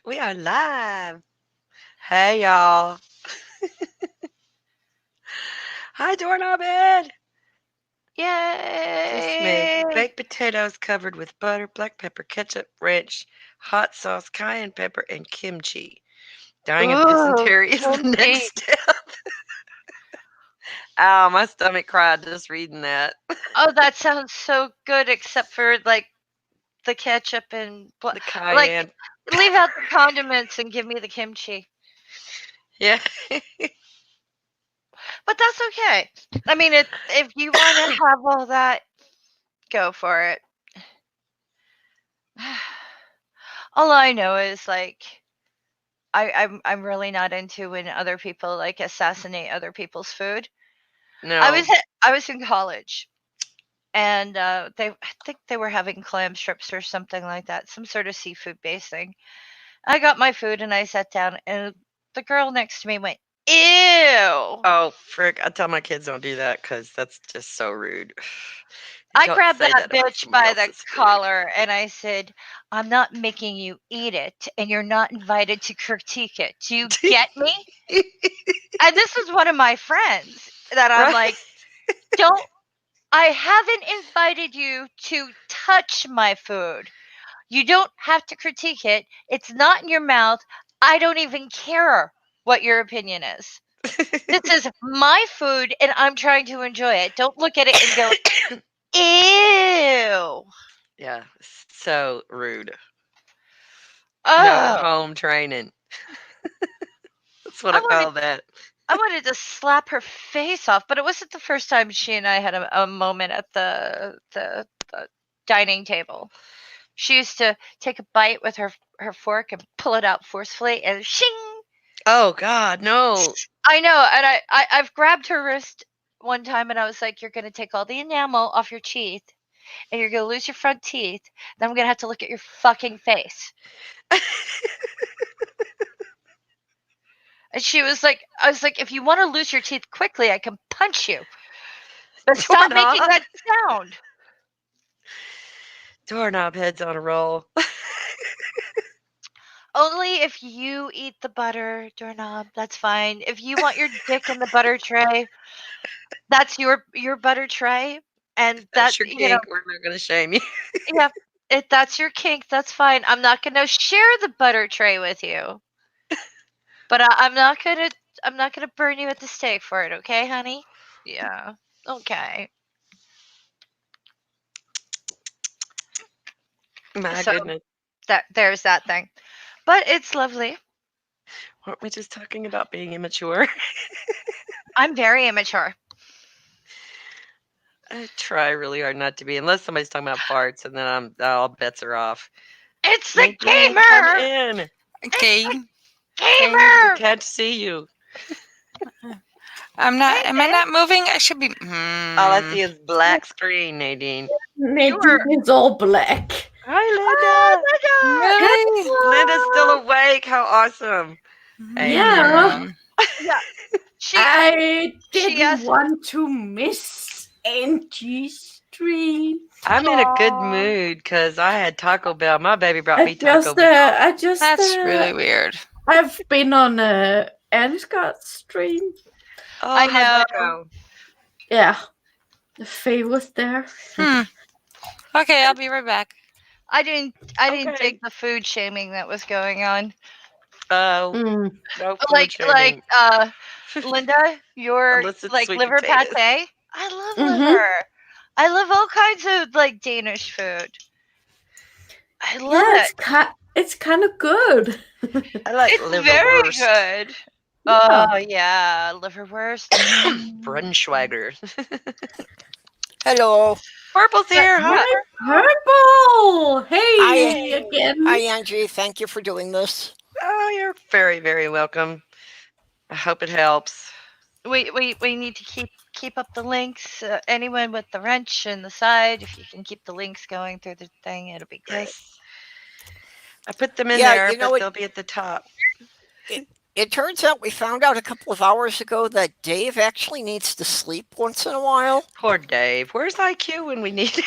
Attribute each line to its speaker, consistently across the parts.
Speaker 1: We are live. Hey, y'all. Hi, doorknob Ed. Just made
Speaker 2: Yay!
Speaker 1: baked potatoes covered with butter, black pepper, ketchup, ranch, hot sauce, cayenne pepper, and kimchi. Dying of
Speaker 2: Ooh,
Speaker 1: dysentery is the next
Speaker 2: kimchi.
Speaker 1: step. Ow, my stomach cried just reading that.
Speaker 2: Oh, that sounds so good, except for like the ketchup and
Speaker 1: The
Speaker 2: like
Speaker 1: cayenne.
Speaker 2: leave out the condiments and give me the kimchi.
Speaker 1: Yeah.
Speaker 2: But that's okay. I mean, if you want to have all that, go for it. All I know is like I'm really not into when other people like assassinate other people's food. I
Speaker 1: No.
Speaker 2: was I was in college and I think they were having clam strips or something like that, some sort of seafood based thing. I got my food and I sat down, and the girl next to me went, "Ew."
Speaker 1: Oh, frick. I tell my kids don't do that because that's just so rude.
Speaker 2: I
Speaker 1: Don't
Speaker 2: grabbed
Speaker 1: say
Speaker 2: that
Speaker 1: that about
Speaker 2: bitch
Speaker 1: somebody
Speaker 2: by the
Speaker 1: else's food.
Speaker 2: collar and I said, "I'm not making you eat it, and you're not invited to critique it. Do you get me?" And this was one of my friends that I'm
Speaker 1: Right?
Speaker 2: like, "Don't, I haven't invited you to touch my food. You don't have to critique it. It's not in your mouth. I don't even care what your opinion is. This is my food and I'm trying to enjoy it. Don't look at it and go, ew.
Speaker 1: Yeah, so rude. No
Speaker 2: Oh,
Speaker 1: home training. That's what
Speaker 2: I
Speaker 1: I
Speaker 2: wanted
Speaker 1: call that.
Speaker 2: I wanted to slap her face off, but it wasn't the first time she and I had a moment at the dining table. She used to take a bite with her fork and pull it out forcefully and shing.
Speaker 1: Oh God, no.
Speaker 2: I know, and I've grabbed her wrist one time and I was like, "You're gonna take all the enamel off your teeth and you're gonna lose your front teeth. Then I'm gonna have to look at your fucking face." And she was like, I was like, "If you want to lose your teeth quickly, I can punch you. But stop making
Speaker 1: Doorknob.
Speaker 2: that sound."
Speaker 1: Doorknob heads on a roll.
Speaker 2: Only if you eat the butter, doorknob, that's fine. If you want your dick in the butter tray, that's your butter tray. And that,
Speaker 1: That's your kink. We're not gonna shame you.
Speaker 2: yeah, if that's your kink, that's fine. I'm not gonna share the butter tray with you. But I'm not gonna burn you at the stake for it, okay, honey? Yeah. Okay.
Speaker 1: My
Speaker 2: So
Speaker 1: goodness.
Speaker 2: there's that thing. But it's lovely.
Speaker 1: Weren't we just talking about being immature?
Speaker 2: I'm very immature.
Speaker 1: I try really hard not to be, unless somebody's talking about farts, and then all bets are off.
Speaker 2: It's the
Speaker 1: Nadine, come
Speaker 2: gamer.
Speaker 1: in.
Speaker 2: It's
Speaker 3: Okay.
Speaker 2: the
Speaker 3: Okay.
Speaker 1: We
Speaker 2: gamer.
Speaker 1: can't see you.
Speaker 3: I'm
Speaker 2: Hey
Speaker 3: not. Am I
Speaker 2: man,
Speaker 3: not moving? I should be.
Speaker 1: All I see is black screen, Nadine.
Speaker 2: you were.
Speaker 4: Nadine is all black.
Speaker 1: Hi,
Speaker 2: Oh,
Speaker 1: Linda.
Speaker 2: Linda.
Speaker 3: Really?
Speaker 1: Linda's still
Speaker 2: Hello.
Speaker 1: awake. How awesome. Hey,
Speaker 4: Yeah,
Speaker 1: girl.
Speaker 3: Hmm.
Speaker 2: Yeah. She
Speaker 4: I
Speaker 2: she
Speaker 4: didn't
Speaker 2: asked.
Speaker 4: want to miss Angie's stream.
Speaker 1: I'm in a good
Speaker 2: Aw.
Speaker 1: mood because I had Taco Bell. My baby brought me Taco Bell.
Speaker 3: That's really weird.
Speaker 4: I've been on Ansgar's stream.
Speaker 1: Oh,
Speaker 2: I
Speaker 1: how'd
Speaker 2: know.
Speaker 1: that go?
Speaker 4: Yeah, Faye was there.
Speaker 3: Hmm. Okay, I'll be right back.
Speaker 2: I didn't
Speaker 1: Okay.
Speaker 2: dig the food shaming that was going on.
Speaker 1: Oh,
Speaker 4: Mm.
Speaker 1: no food
Speaker 2: Like
Speaker 1: shaming.
Speaker 2: Linda, your
Speaker 1: Unless it's
Speaker 2: like
Speaker 1: sweet
Speaker 2: liver
Speaker 1: potatoes.
Speaker 2: pate. I love
Speaker 4: Mm-hmm.
Speaker 2: liver. I love all kinds of like Danish food. I love
Speaker 4: Yeah,
Speaker 2: it.
Speaker 4: it's kind of good.
Speaker 1: I like
Speaker 2: It's very
Speaker 1: liverwurst.
Speaker 2: good.
Speaker 4: Yeah.
Speaker 2: Oh yeah, liverwurst. Mm.
Speaker 1: Brunschweiger.
Speaker 5: Hello.
Speaker 1: Purple's
Speaker 2: But
Speaker 1: here. Hi,
Speaker 2: yeah,
Speaker 4: Hi,
Speaker 1: Purple.
Speaker 4: Purple.
Speaker 5: Hi,
Speaker 4: Hey
Speaker 1: Hey.
Speaker 5: hi,
Speaker 4: again.
Speaker 5: Angie. Thank you for doing this.
Speaker 1: Oh, you're very, very welcome. I hope it helps.
Speaker 2: we need to keep up the links. Anyone with the wrench in the side, if you can keep the links going through the thing, it'll be great.
Speaker 1: Yes. I put them in
Speaker 5: Yeah,
Speaker 1: there,
Speaker 5: you know,
Speaker 1: but
Speaker 5: it,
Speaker 1: they'll be at the top.
Speaker 5: it, it turns out we found out a couple of hours ago that Dave actually needs to sleep once in a while.
Speaker 1: Poor Dave. Where's IQ when we need him?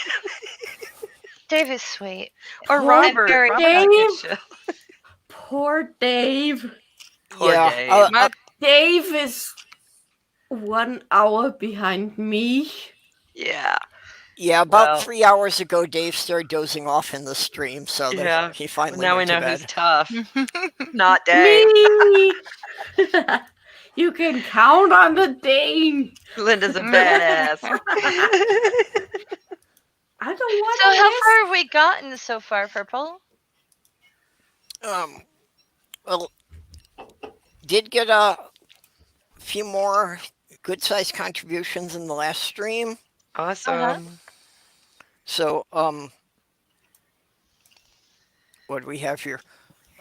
Speaker 2: Dave is sweet
Speaker 1: Or
Speaker 4: Poor
Speaker 2: and
Speaker 1: Robert.
Speaker 2: very
Speaker 1: Robert has a good
Speaker 4: Dave.
Speaker 1: show.
Speaker 4: Poor Dave.
Speaker 1: Poor
Speaker 5: Yeah.
Speaker 1: Dave.
Speaker 4: Dave is 1 hour behind me.
Speaker 1: Yeah.
Speaker 5: Yeah, about
Speaker 1: Well,
Speaker 5: 3 hours ago, Dave started dozing off in the stream, so
Speaker 1: yeah.
Speaker 5: he
Speaker 1: Well,
Speaker 5: finally
Speaker 1: now we
Speaker 5: went to
Speaker 1: know who's
Speaker 5: bed.
Speaker 1: tough. Not Dave.
Speaker 4: Me! You can count on the Dane.
Speaker 1: Linda's a badass.
Speaker 4: I don't want
Speaker 2: So
Speaker 4: to
Speaker 2: how
Speaker 4: miss.
Speaker 2: far have we gotten so far, Purple?
Speaker 5: Um, well, did get a few more good-sized contributions in the last stream.
Speaker 2: Uh-huh.
Speaker 1: Awesome.
Speaker 5: So, what do we have here?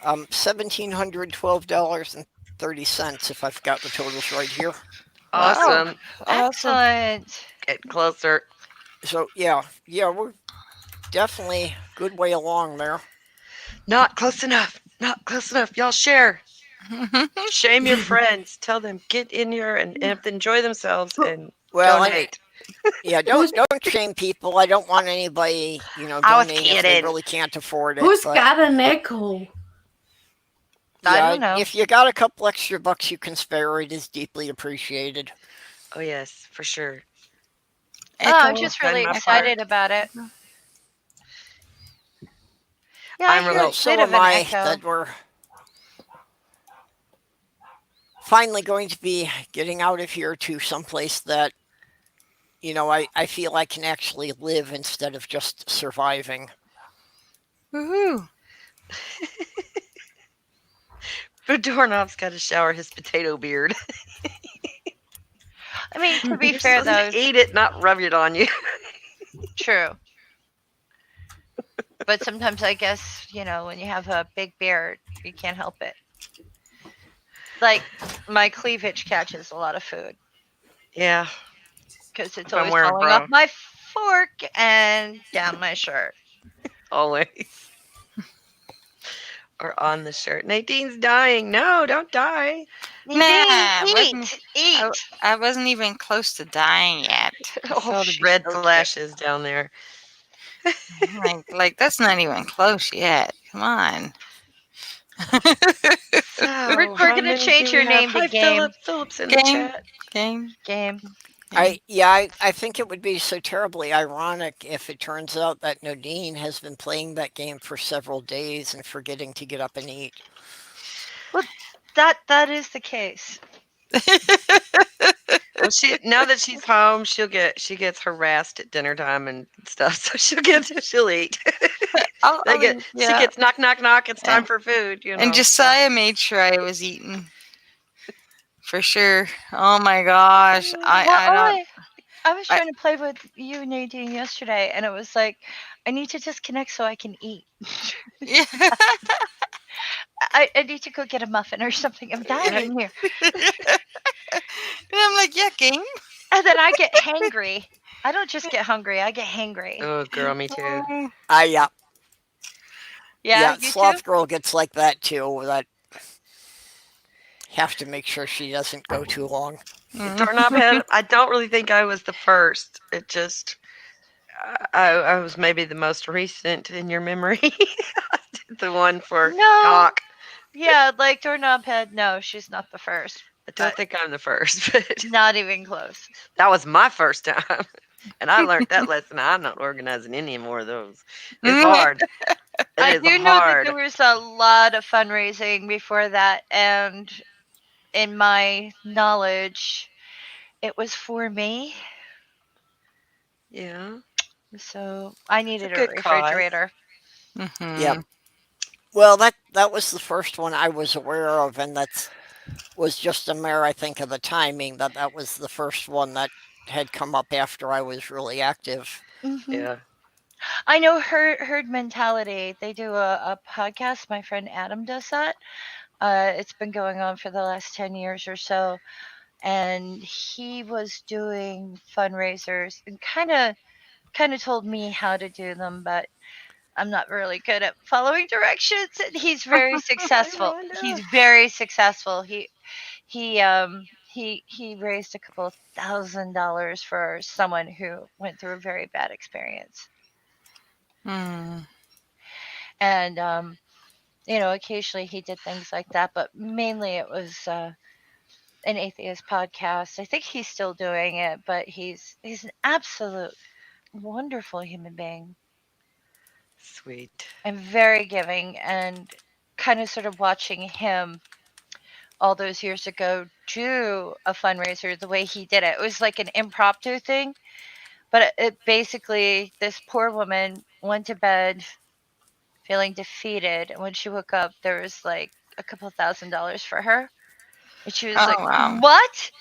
Speaker 5: $1,712.30 if I've got the totals right here.
Speaker 2: Wow.
Speaker 1: Awesome.
Speaker 3: Awesome.
Speaker 2: Excellent.
Speaker 1: Get closer.
Speaker 5: So yeah, we're definitely good way along there.
Speaker 1: Not close enough. Not close enough. Y'all share. Shame your friends. Tell them get in here and enjoy themselves and
Speaker 5: Well,
Speaker 1: donate.
Speaker 5: yeah, don't shame people. I don't want anybody,
Speaker 1: I was
Speaker 5: donating if they
Speaker 1: kidding.
Speaker 5: really can't afford it.
Speaker 4: Who's
Speaker 5: But
Speaker 4: got an echo?
Speaker 2: I
Speaker 5: yeah,
Speaker 2: don't know.
Speaker 5: if you got a couple extra bucks you can spare, it is deeply appreciated.
Speaker 1: Oh yes, for sure.
Speaker 2: Oh, I'm
Speaker 3: Echo.
Speaker 2: just
Speaker 1: Done
Speaker 2: really
Speaker 1: my
Speaker 2: excited
Speaker 1: part.
Speaker 2: about it. Yeah, I
Speaker 1: I'm
Speaker 2: hear
Speaker 1: really-
Speaker 2: a
Speaker 5: Well, so
Speaker 2: bit of
Speaker 5: am
Speaker 2: an
Speaker 5: I.
Speaker 2: echo.
Speaker 5: That we're finally going to be getting out of here to someplace that I feel I can actually live instead of just surviving.
Speaker 3: Woohoo.
Speaker 1: But Doorknob's got to shower his potato beard.
Speaker 2: I mean, to be
Speaker 1: You're
Speaker 2: fair,
Speaker 1: supposed
Speaker 2: though,
Speaker 1: to eat it, not rub it on you.
Speaker 2: true. But sometimes I guess, when you have a big beard, you can't help it. Like, my cleavage catches a lot of food
Speaker 1: Yeah,
Speaker 2: because it's
Speaker 1: if I'm
Speaker 2: always
Speaker 1: wearing a
Speaker 2: falling off
Speaker 1: bra,
Speaker 2: my fork and down my shirt.
Speaker 1: always. Or on the shirt. Nadine's dying. No, don't die.
Speaker 3: Nah,
Speaker 2: Nadine,
Speaker 3: I wasn't.
Speaker 2: eat.
Speaker 3: I wasn't even close to dying yet. I
Speaker 1: Oh,
Speaker 3: saw the
Speaker 1: she's
Speaker 3: red
Speaker 1: so cute.
Speaker 3: flashes down there. Like that's not even close yet. Come on.
Speaker 1: So,
Speaker 2: We're
Speaker 1: how
Speaker 2: gonna
Speaker 1: many do
Speaker 2: change
Speaker 1: we
Speaker 2: your
Speaker 1: have?
Speaker 2: name to
Speaker 1: Hi,
Speaker 2: Game.
Speaker 1: Philip. Philip's in the
Speaker 3: Game,
Speaker 1: chat.
Speaker 3: game,
Speaker 2: Game.
Speaker 3: game.
Speaker 5: I think it would be so terribly ironic if it turns out that Nadine has been playing that game for several days and forgetting to get up and eat.
Speaker 2: Well, that is the case.
Speaker 1: Well, now that she's home, she gets harassed at dinner time and stuff, so she'll eat. She
Speaker 3: Yeah.
Speaker 1: gets knock knock knock. It's time
Speaker 3: And,
Speaker 1: for food.
Speaker 3: and Josiah made sure I was eating for sure. Oh my gosh,
Speaker 2: Well,
Speaker 3: I don't.
Speaker 2: I was
Speaker 3: I,
Speaker 2: trying to play with you, Nadine, yesterday, and it was like, I need to disconnect so I can eat.
Speaker 3: yeah.
Speaker 2: I need to go get a muffin or something. I'm dying in here.
Speaker 3: And I'm like, yeah, game.
Speaker 2: And then I get hangry. I don't just get hungry, I get hangry.
Speaker 1: Oh, girl, me too.
Speaker 3: Oh,
Speaker 5: Yeah,
Speaker 2: Yeah, you too?
Speaker 5: Slothgurl gets like that too. That have to make sure she doesn't go too long.
Speaker 1: Doorknob head. I don't really think I was the first. It just I was maybe the most recent in your memory. I did the one for
Speaker 2: No.
Speaker 1: Doc.
Speaker 2: Yeah, like Doorknob Head, no, she's not the first.
Speaker 1: I don't think I'm the first, but
Speaker 2: Not even close.
Speaker 1: that was my first time. And I learned that lesson. I'm not organizing any more of those. It's hard.
Speaker 2: I
Speaker 1: It
Speaker 2: do
Speaker 1: is
Speaker 2: know that
Speaker 1: hard.
Speaker 2: there was a lot of fundraising before that, and in my knowledge, it was for me.
Speaker 1: Yeah.
Speaker 2: So I needed a
Speaker 1: good cause.
Speaker 2: refrigerator.
Speaker 5: Yep. Well, that was the first one I was aware of, and that was just a matter, I think, of the timing. That was the first one that had come up after I was really active.
Speaker 2: Mm-hmm.
Speaker 1: Yeah.
Speaker 2: I know herd mentality. They do a podcast. My friend Adam does that. It's been going on for the last 10 years or so. And he was doing fundraisers and kind of told me how to do them, but I'm not really good at following directions. And he's very successful. He's very successful. He raised a couple of $1,000 for someone who went through a very bad experience. And Occasionally he did things like that, but mainly it was an atheist podcast. I think he's still doing it, but he's an absolute wonderful human being
Speaker 1: Sweet.
Speaker 2: and very giving, and kind of sort of watching him all those years ago do a fundraiser the way he did it. It was like an impromptu thing, but it basically, this poor woman went to bed feeling defeated, and when she woke up, there was like a couple $1,000 for her. And she was
Speaker 3: Oh
Speaker 2: like,
Speaker 3: wow.
Speaker 2: "What?"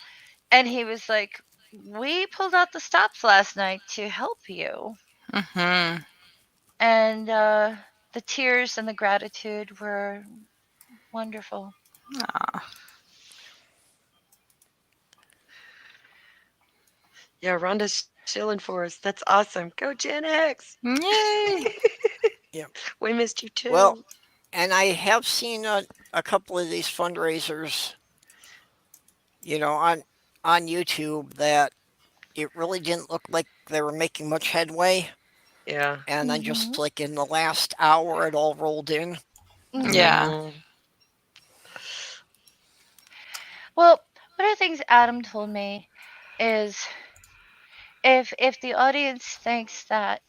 Speaker 2: And he was like, "We pulled out the stops last night to help you."
Speaker 3: Mhm.
Speaker 2: And the tears and the gratitude were wonderful.
Speaker 3: Aw.
Speaker 1: Yeah, Rhonda's chilling for us. That's awesome. Go Gen X.
Speaker 3: Yay.
Speaker 5: Yeah.
Speaker 1: We missed you
Speaker 5: Well,
Speaker 1: too.
Speaker 5: and I have seen a couple of these fundraisers, on YouTube that it really didn't look like they were making much headway.
Speaker 1: Yeah.
Speaker 5: And then
Speaker 2: Hmm.
Speaker 5: just like in the last hour, it all rolled in.
Speaker 2: Hmm.
Speaker 3: Yeah.
Speaker 1: Mm-hmm.
Speaker 2: Well, one of the things Adam told me is, if the audience thinks that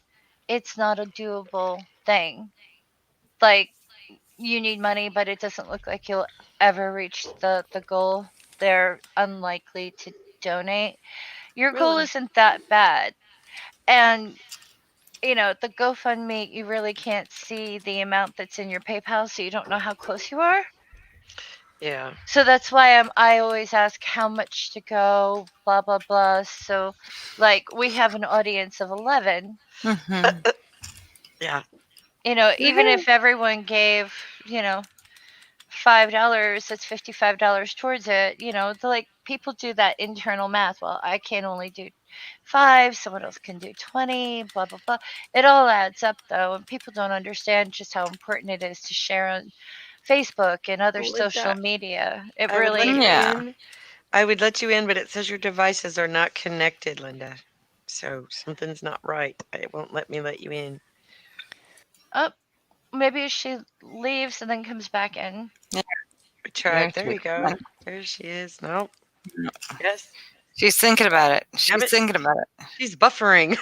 Speaker 2: it's not a doable thing, like you need money but it doesn't look like you'll ever reach the goal, they're unlikely to donate. Your goal
Speaker 1: Really?
Speaker 2: isn't that bad. And the GoFundMe, you really can't see the amount that's in your PayPal, so you don't know how close you are.
Speaker 1: Yeah.
Speaker 2: So that's why I always ask how much to go, blah blah blah. So, like, we have an audience of 11.
Speaker 3: Mhm.
Speaker 1: Yeah.
Speaker 2: Even
Speaker 1: Woohoo.
Speaker 2: if everyone gave, you know, $5, that's $55 towards it. Like, people do that internal math. Well, I can only do five, someone else can do 20, blah blah blah. It all adds up though, and people don't understand just how important it is to share on Facebook and other social
Speaker 1: Linda,
Speaker 2: media. It
Speaker 1: I would let
Speaker 2: really.
Speaker 1: you
Speaker 3: Yeah.
Speaker 1: in. I would let you in, but it says your devices are not connected, Linda. So something's not right. It won't let me let you in.
Speaker 2: Oh, maybe she leaves and then comes back in.
Speaker 3: Yeah.
Speaker 1: We
Speaker 3: There
Speaker 1: tried. There
Speaker 3: she
Speaker 1: you go. There she is. No. Yes.
Speaker 3: She's thinking about it.
Speaker 1: Damn
Speaker 3: She's
Speaker 1: it.
Speaker 3: thinking about it.
Speaker 1: She's buffering.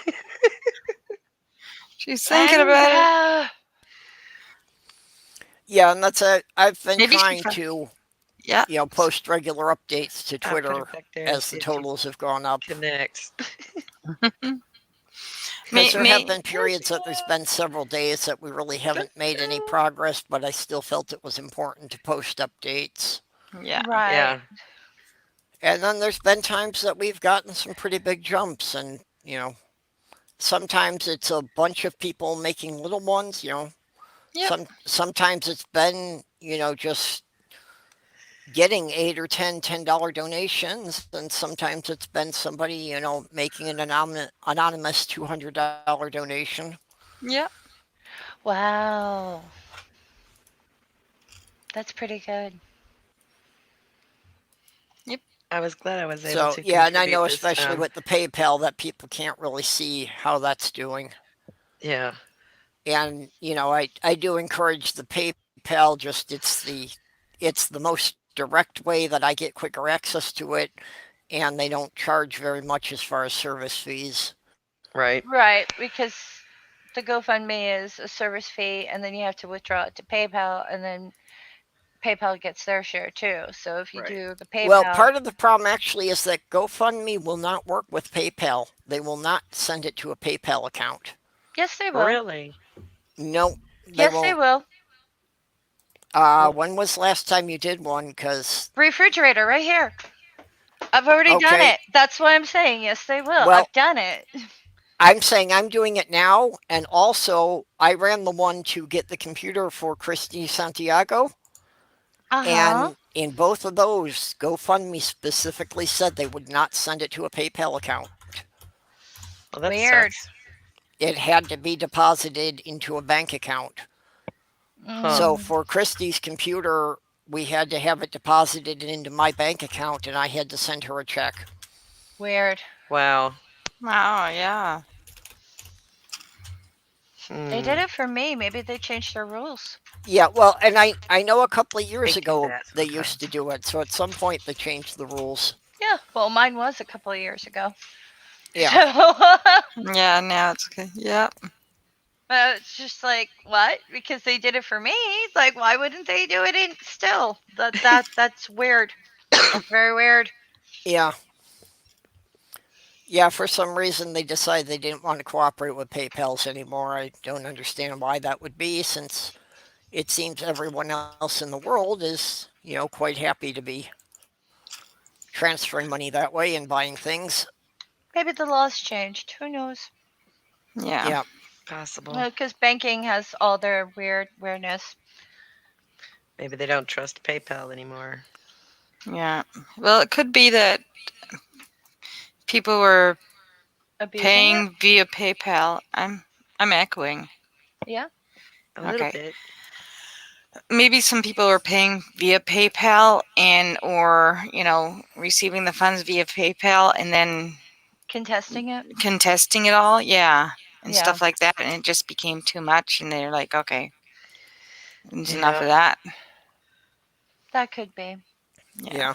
Speaker 3: She's thinking about it.
Speaker 2: Linda.
Speaker 5: Yeah, and I've been
Speaker 3: Maybe she
Speaker 5: trying
Speaker 3: found.
Speaker 5: to,
Speaker 3: Yeah.
Speaker 5: post regular updates to
Speaker 1: I'll put her
Speaker 5: Twitter
Speaker 1: back there and
Speaker 5: as
Speaker 1: see
Speaker 5: the
Speaker 1: if she
Speaker 5: totals have gone up.
Speaker 1: connects.
Speaker 5: Because
Speaker 3: me.
Speaker 5: there have
Speaker 3: Me.
Speaker 5: been
Speaker 1: There she
Speaker 5: periods that there's been
Speaker 1: goes.
Speaker 5: several days that we really
Speaker 1: Go,
Speaker 5: haven't made any
Speaker 1: go.
Speaker 5: progress, but I still felt it was important to post updates.
Speaker 3: Yeah.
Speaker 2: Right.
Speaker 1: Yeah.
Speaker 5: And then there's been times that we've gotten some pretty big jumps, and sometimes it's a bunch of people making little ones.
Speaker 3: Yep.
Speaker 5: Sometimes it's been just getting 8 or 10 $10 donations, and sometimes it's been somebody making an anonymous $200 donation.
Speaker 3: Yep.
Speaker 2: Wow. That's pretty good.
Speaker 3: Yep.
Speaker 1: I was glad I was able
Speaker 5: So
Speaker 1: to
Speaker 5: yeah, and I know
Speaker 1: contribute this
Speaker 5: especially
Speaker 1: time.
Speaker 5: with the PayPal that people can't really see how that's doing.
Speaker 1: Yeah.
Speaker 5: And I do encourage the PayPal. Just it's the most direct way that I get quicker access to it, and they don't charge very much as far as service fees.
Speaker 1: Right.
Speaker 2: Right, because the GoFundMe is a service fee, and then you have to withdraw it to PayPal, and then PayPal gets their share too. So if you
Speaker 1: Right.
Speaker 2: do the
Speaker 5: Well,
Speaker 2: PayPal,
Speaker 5: part of the problem actually is that GoFundMe will not work with PayPal. They will not send it to a PayPal account.
Speaker 2: yes, they will.
Speaker 1: Really?
Speaker 5: No, they
Speaker 2: Yes, they
Speaker 5: won't.
Speaker 2: will.
Speaker 1: Well,
Speaker 5: When was the last time you did one? Because
Speaker 2: Refrigerator right here. I've already done
Speaker 5: okay,
Speaker 2: it. That's why I'm saying yes, they will.
Speaker 5: well,
Speaker 2: I've done it.
Speaker 5: I'm saying I'm doing it now, and also I ran the one to get the computer for Christy Santiago,
Speaker 2: Uh huh.
Speaker 5: and in both of those, GoFundMe specifically said they would not send it to a PayPal account.
Speaker 1: well, that
Speaker 2: Weird.
Speaker 1: sucks.
Speaker 5: It had to be deposited into a bank account.
Speaker 1: Huh.
Speaker 5: So
Speaker 2: Mm,
Speaker 5: for Christie's computer, we had to have it deposited into my bank account, and I had to send her a check.
Speaker 2: weird.
Speaker 1: Wow.
Speaker 3: Wow. Yeah.
Speaker 2: They did
Speaker 1: Hmm.
Speaker 2: it for me. Maybe they changed their rules.
Speaker 5: Yeah, well, and I know a couple of years
Speaker 1: Think of
Speaker 5: ago
Speaker 1: that
Speaker 5: they used to
Speaker 1: sometimes.
Speaker 5: do it. So at some point they changed the rules.
Speaker 2: Yeah, well, mine was a couple of years ago. So
Speaker 5: Yeah,
Speaker 3: Yeah, now it's okay. Yep.
Speaker 2: it's just like what? Because they did it for me. It's like why wouldn't they do it in still? That's weird. That's very weird.
Speaker 5: yeah, yeah. For some reason they decided they didn't want to cooperate with PayPal's anymore. I don't understand why that would be, since it seems everyone else in the world is, quite happy to be transferring money that way and buying things.
Speaker 2: Maybe the laws changed. Who knows?
Speaker 3: Yeah.
Speaker 5: Yeah,
Speaker 1: Possible.
Speaker 2: Because banking has all their weirdness.
Speaker 1: Maybe they don't trust PayPal anymore.
Speaker 3: Yeah. Well, it could be that people were
Speaker 2: Abusing it?
Speaker 3: paying via PayPal. I'm echoing.
Speaker 2: Yeah.
Speaker 1: A little
Speaker 3: Okay.
Speaker 1: bit.
Speaker 3: Maybe some people were paying via PayPal and or, receiving the funds via PayPal and then
Speaker 2: Contesting it?
Speaker 3: contesting it all. Yeah. And
Speaker 2: Yeah.
Speaker 3: stuff like that, and it just became too much and they're like, okay, it's enough
Speaker 1: Yeah.
Speaker 3: of that.
Speaker 2: That could be.
Speaker 3: Yeah.
Speaker 5: yeah,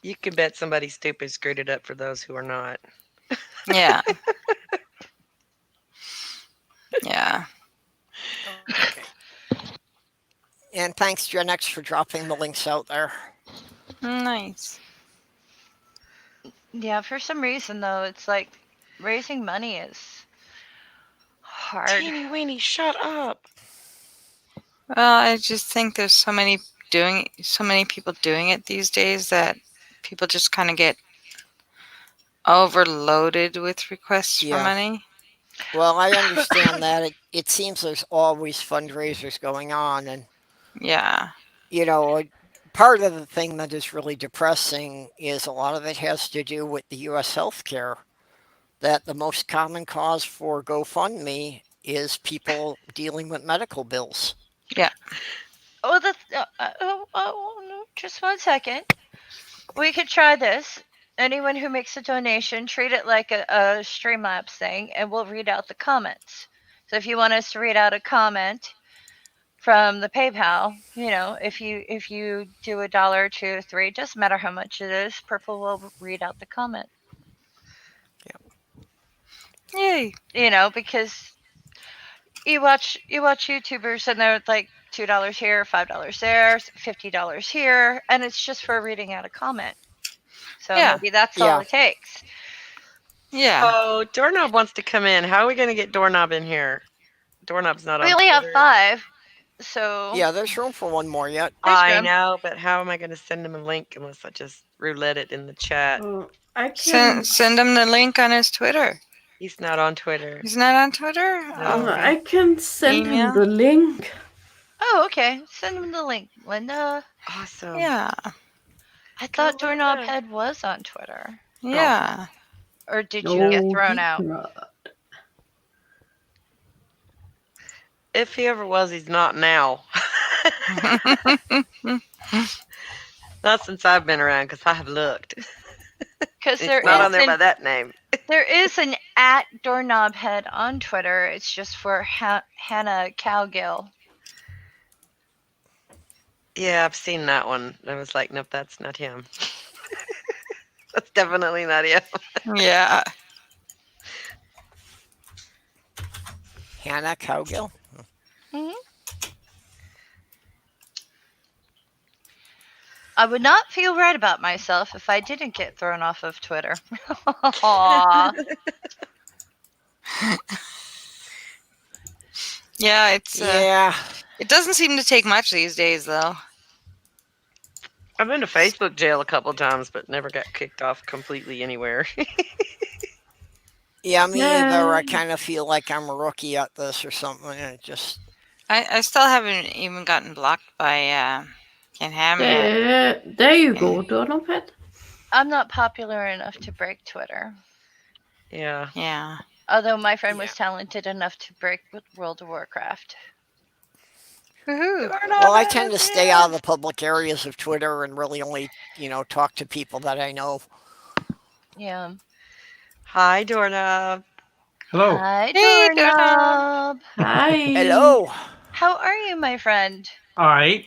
Speaker 1: You can bet somebody stupid screwed it up for those who are not.
Speaker 3: Yeah. Yeah.
Speaker 5: okay. And thanks, Gen X, for dropping the links out there.
Speaker 3: Nice.
Speaker 2: Yeah, for some reason though, it's like raising money is hard.
Speaker 1: Teeny weeny, shut up.
Speaker 3: Well, I just think there's so many people doing it these days that people just kind of get overloaded with requests for
Speaker 5: Yeah.
Speaker 3: money.
Speaker 5: Well, I understand that. It seems there's always fundraisers going on. And,
Speaker 3: Yeah.
Speaker 5: you know, part of the thing that is really depressing is a lot of it has to do with the U.S. healthcare. That the most common cause for GoFundMe is people dealing with medical bills.
Speaker 3: Yeah.
Speaker 2: Oh, no, just one second. We could try this. Anyone who makes a donation, treat it like a Streamlabs thing, and we'll read out the comments. So if you want us to read out a comment from the PayPal, if you do $1, 2, 3, doesn't matter how much it is, Purple will read out the comment.
Speaker 3: Yay.
Speaker 2: Because you watch YouTubers and they're like $2 here, $5 there, $50 here, and it's just for reading out a comment. So
Speaker 3: Yeah.
Speaker 2: maybe that's all
Speaker 5: Yeah.
Speaker 2: it takes.
Speaker 3: Yeah.
Speaker 1: Oh, Doorknob wants to come in. How are we going to get Doorknob in here? Doorknob's not
Speaker 2: We
Speaker 1: on
Speaker 2: only have
Speaker 1: Twitter.
Speaker 2: 5, so
Speaker 5: Yeah, there's room for one more yet.
Speaker 2: there's
Speaker 1: I
Speaker 2: room.
Speaker 1: know, but how am I going to send him a link unless I just roulette it in the chat?
Speaker 4: I
Speaker 3: Send
Speaker 4: can
Speaker 3: send him the link on his Twitter.
Speaker 1: He's not on Twitter.
Speaker 3: He's not on Twitter?
Speaker 1: No.
Speaker 3: Okay.
Speaker 4: I can send him
Speaker 3: Email?
Speaker 4: the link.
Speaker 2: Oh, okay. Send them the link, Linda.
Speaker 1: Awesome.
Speaker 3: Yeah.
Speaker 2: I
Speaker 1: Go,
Speaker 2: thought Doorknob
Speaker 1: Linda.
Speaker 2: Head was on Twitter.
Speaker 3: Yeah.
Speaker 2: Or did you get
Speaker 4: No,
Speaker 2: thrown
Speaker 4: he's
Speaker 2: out?
Speaker 4: not.
Speaker 1: If he ever was, he's not now. Not since I've been around, because I have looked.
Speaker 2: Because
Speaker 1: It's not on there by that name.
Speaker 2: there is an at Doorknob Head on Twitter. It's just for Hannah Cowgill.
Speaker 1: Yeah, I've seen that one. I was like, nope, that's not him. That's definitely not him.
Speaker 3: Yeah.
Speaker 5: Hannah Cowgill.
Speaker 2: hmm I would not feel right about myself if I didn't get thrown off of Twitter. Aw.
Speaker 3: Yeah,
Speaker 5: Yeah.
Speaker 3: it doesn't seem to take much these days though.
Speaker 1: I've been to Facebook jail a couple times, but never got kicked off completely anywhere.
Speaker 5: Yeah, me either. I
Speaker 4: Yay.
Speaker 5: kind of feel like I'm a rookie at this or something. And it just,
Speaker 3: I still haven't even gotten blocked by Ken Ham yet.
Speaker 4: There you go, Donovan.
Speaker 2: I'm not popular enough to break Twitter.
Speaker 1: Yeah.
Speaker 3: Yeah.
Speaker 2: Although my friend
Speaker 5: Yeah.
Speaker 2: was talented enough to break with World of Warcraft.
Speaker 3: Woohoo.
Speaker 5: well, I tend to stay out of the public areas of Twitter and really only, talk to people that I know.
Speaker 2: Yeah.
Speaker 1: Hi, Doorknob.
Speaker 6: Hello.
Speaker 2: Hi,
Speaker 3: Hey, Doorknob.
Speaker 2: Doorknob.
Speaker 4: Hi.
Speaker 5: Hello.
Speaker 2: How are you, my friend?
Speaker 6: All right.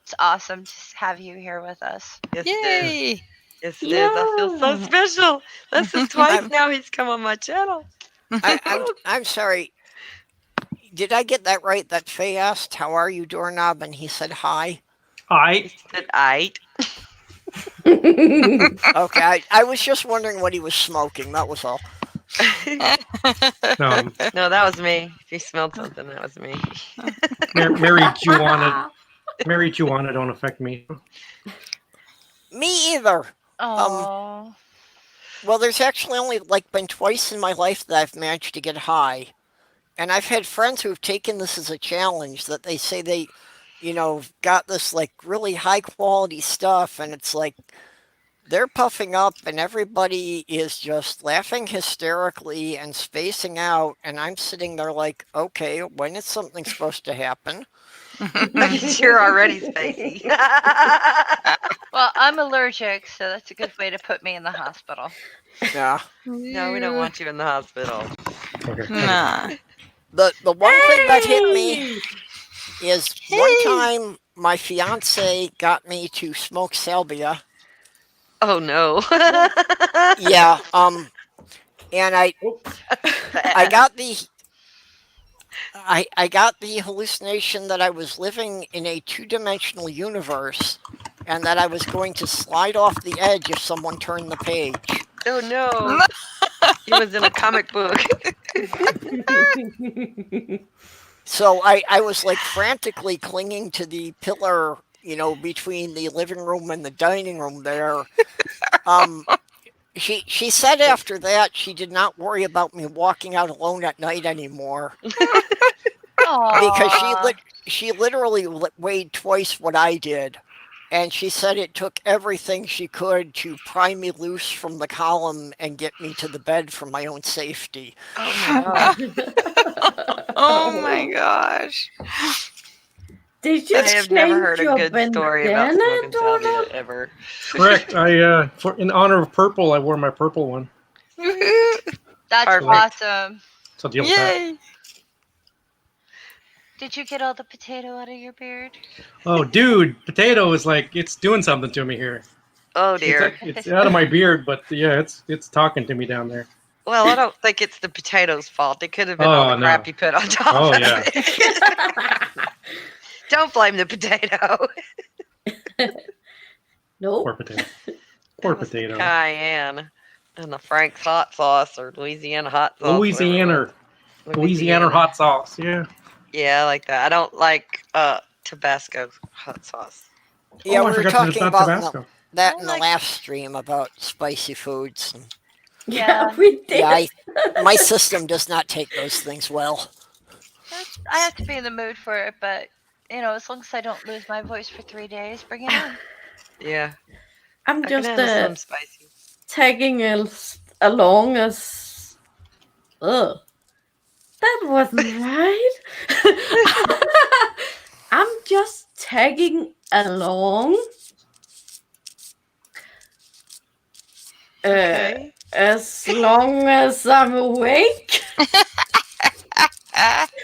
Speaker 2: It's awesome to have you here with us.
Speaker 1: Yes, it is.
Speaker 3: Yay!
Speaker 1: Yes, it is. I feel so
Speaker 4: Yeah.
Speaker 1: special. This is twice
Speaker 5: I'm
Speaker 1: now he's come on my channel.
Speaker 5: I'm sorry. Did I get that right? That Faye asked, "How are you, doorknob?" and he said hi.
Speaker 6: All
Speaker 1: He
Speaker 6: right.
Speaker 1: said, "Aight."
Speaker 5: Okay, I was just wondering what he was smoking. That was all.
Speaker 6: Um,
Speaker 1: No, that was me. If you smelled something, that was me.
Speaker 6: marijuana don't affect me.
Speaker 5: Me either.
Speaker 2: Oh,
Speaker 5: Well, there's actually only like been twice in my life that I've managed to get high. And I've had friends who've taken this as a challenge that they say they, got this like really high quality stuff and it's like they're puffing up and everybody is just laughing hysterically and spacing out and I'm sitting there like, "Okay, when is something supposed to happen?"
Speaker 1: You're already spacey.
Speaker 2: well, I'm allergic, so that's a good way to put me in the hospital.
Speaker 5: Yeah.
Speaker 1: No, we don't want you in the hospital.
Speaker 6: Okay.
Speaker 3: Nah.
Speaker 5: The one thing that hit me
Speaker 4: Hey!
Speaker 5: is one time my fiance got me to smoke salvia.
Speaker 1: Oh no.
Speaker 5: Yeah, and I got the I got the hallucination that I was living in a two-dimensional universe and that I was going to slide off the edge if someone turned the page.
Speaker 1: Oh no. He was in a comic book.
Speaker 5: So I was like frantically clinging to the pillar, between the living room and the dining room there. Um, she said after that she did not worry about me walking out alone at night anymore because
Speaker 2: Aw.
Speaker 5: she literally weighed twice what I did. And she said it took everything she could to pry me loose from the column and get me to the bed for my own safety.
Speaker 1: Oh my god.
Speaker 3: Oh my gosh.
Speaker 4: Did you
Speaker 1: I have never heard
Speaker 4: change
Speaker 1: a
Speaker 4: your
Speaker 1: good story about
Speaker 4: bandana,
Speaker 1: smoking salvia
Speaker 4: Donna?
Speaker 1: ever.
Speaker 6: Correct. In honor of purple, I wore my purple one.
Speaker 3: Woohoo!
Speaker 2: That's
Speaker 1: Perfect.
Speaker 2: awesome.
Speaker 6: So deal with that.
Speaker 3: Yay!
Speaker 2: Did you get all the potato out of your beard?
Speaker 6: Oh, dude, potato is like it's doing something to me here.
Speaker 1: Oh
Speaker 6: It's
Speaker 1: dear.
Speaker 6: it's out of my beard, but yeah, it's talking to me down there.
Speaker 1: Well, I don't think it's the potato's fault. It could have been all
Speaker 6: Oh,
Speaker 1: the crap
Speaker 6: no.
Speaker 1: you put on top
Speaker 6: Oh,
Speaker 1: of
Speaker 6: yeah.
Speaker 1: it. Don't blame the potato.
Speaker 4: Nope.
Speaker 6: Poor potato. Poor
Speaker 1: That was the
Speaker 6: potato.
Speaker 1: cayenne and the Frank's hot sauce or Louisiana hot sauce.
Speaker 6: Louisiana
Speaker 1: Louisiana
Speaker 6: hot sauce. Yeah.
Speaker 1: Yeah, I like that. I don't like Tabasco hot sauce.
Speaker 5: Yeah,
Speaker 6: Oh, I
Speaker 5: we were
Speaker 6: forgot
Speaker 5: talking
Speaker 6: about
Speaker 5: about
Speaker 6: Tabasco.
Speaker 5: that
Speaker 2: I
Speaker 5: in the
Speaker 2: like-
Speaker 5: last stream about spicy foods. And
Speaker 4: Yeah,
Speaker 2: Yeah.
Speaker 4: we did.
Speaker 5: yeah, my system does not take those things well.
Speaker 2: I have to be in the mood for it, but as long as I don't lose my voice for 3 days, bring it on.
Speaker 1: Yeah,
Speaker 4: I'm
Speaker 1: I can
Speaker 4: just
Speaker 1: handle some spicy.
Speaker 4: tagging along as. Ugh. That wasn't right. I'm just tagging along.
Speaker 1: Okay.
Speaker 4: As long as I'm awake.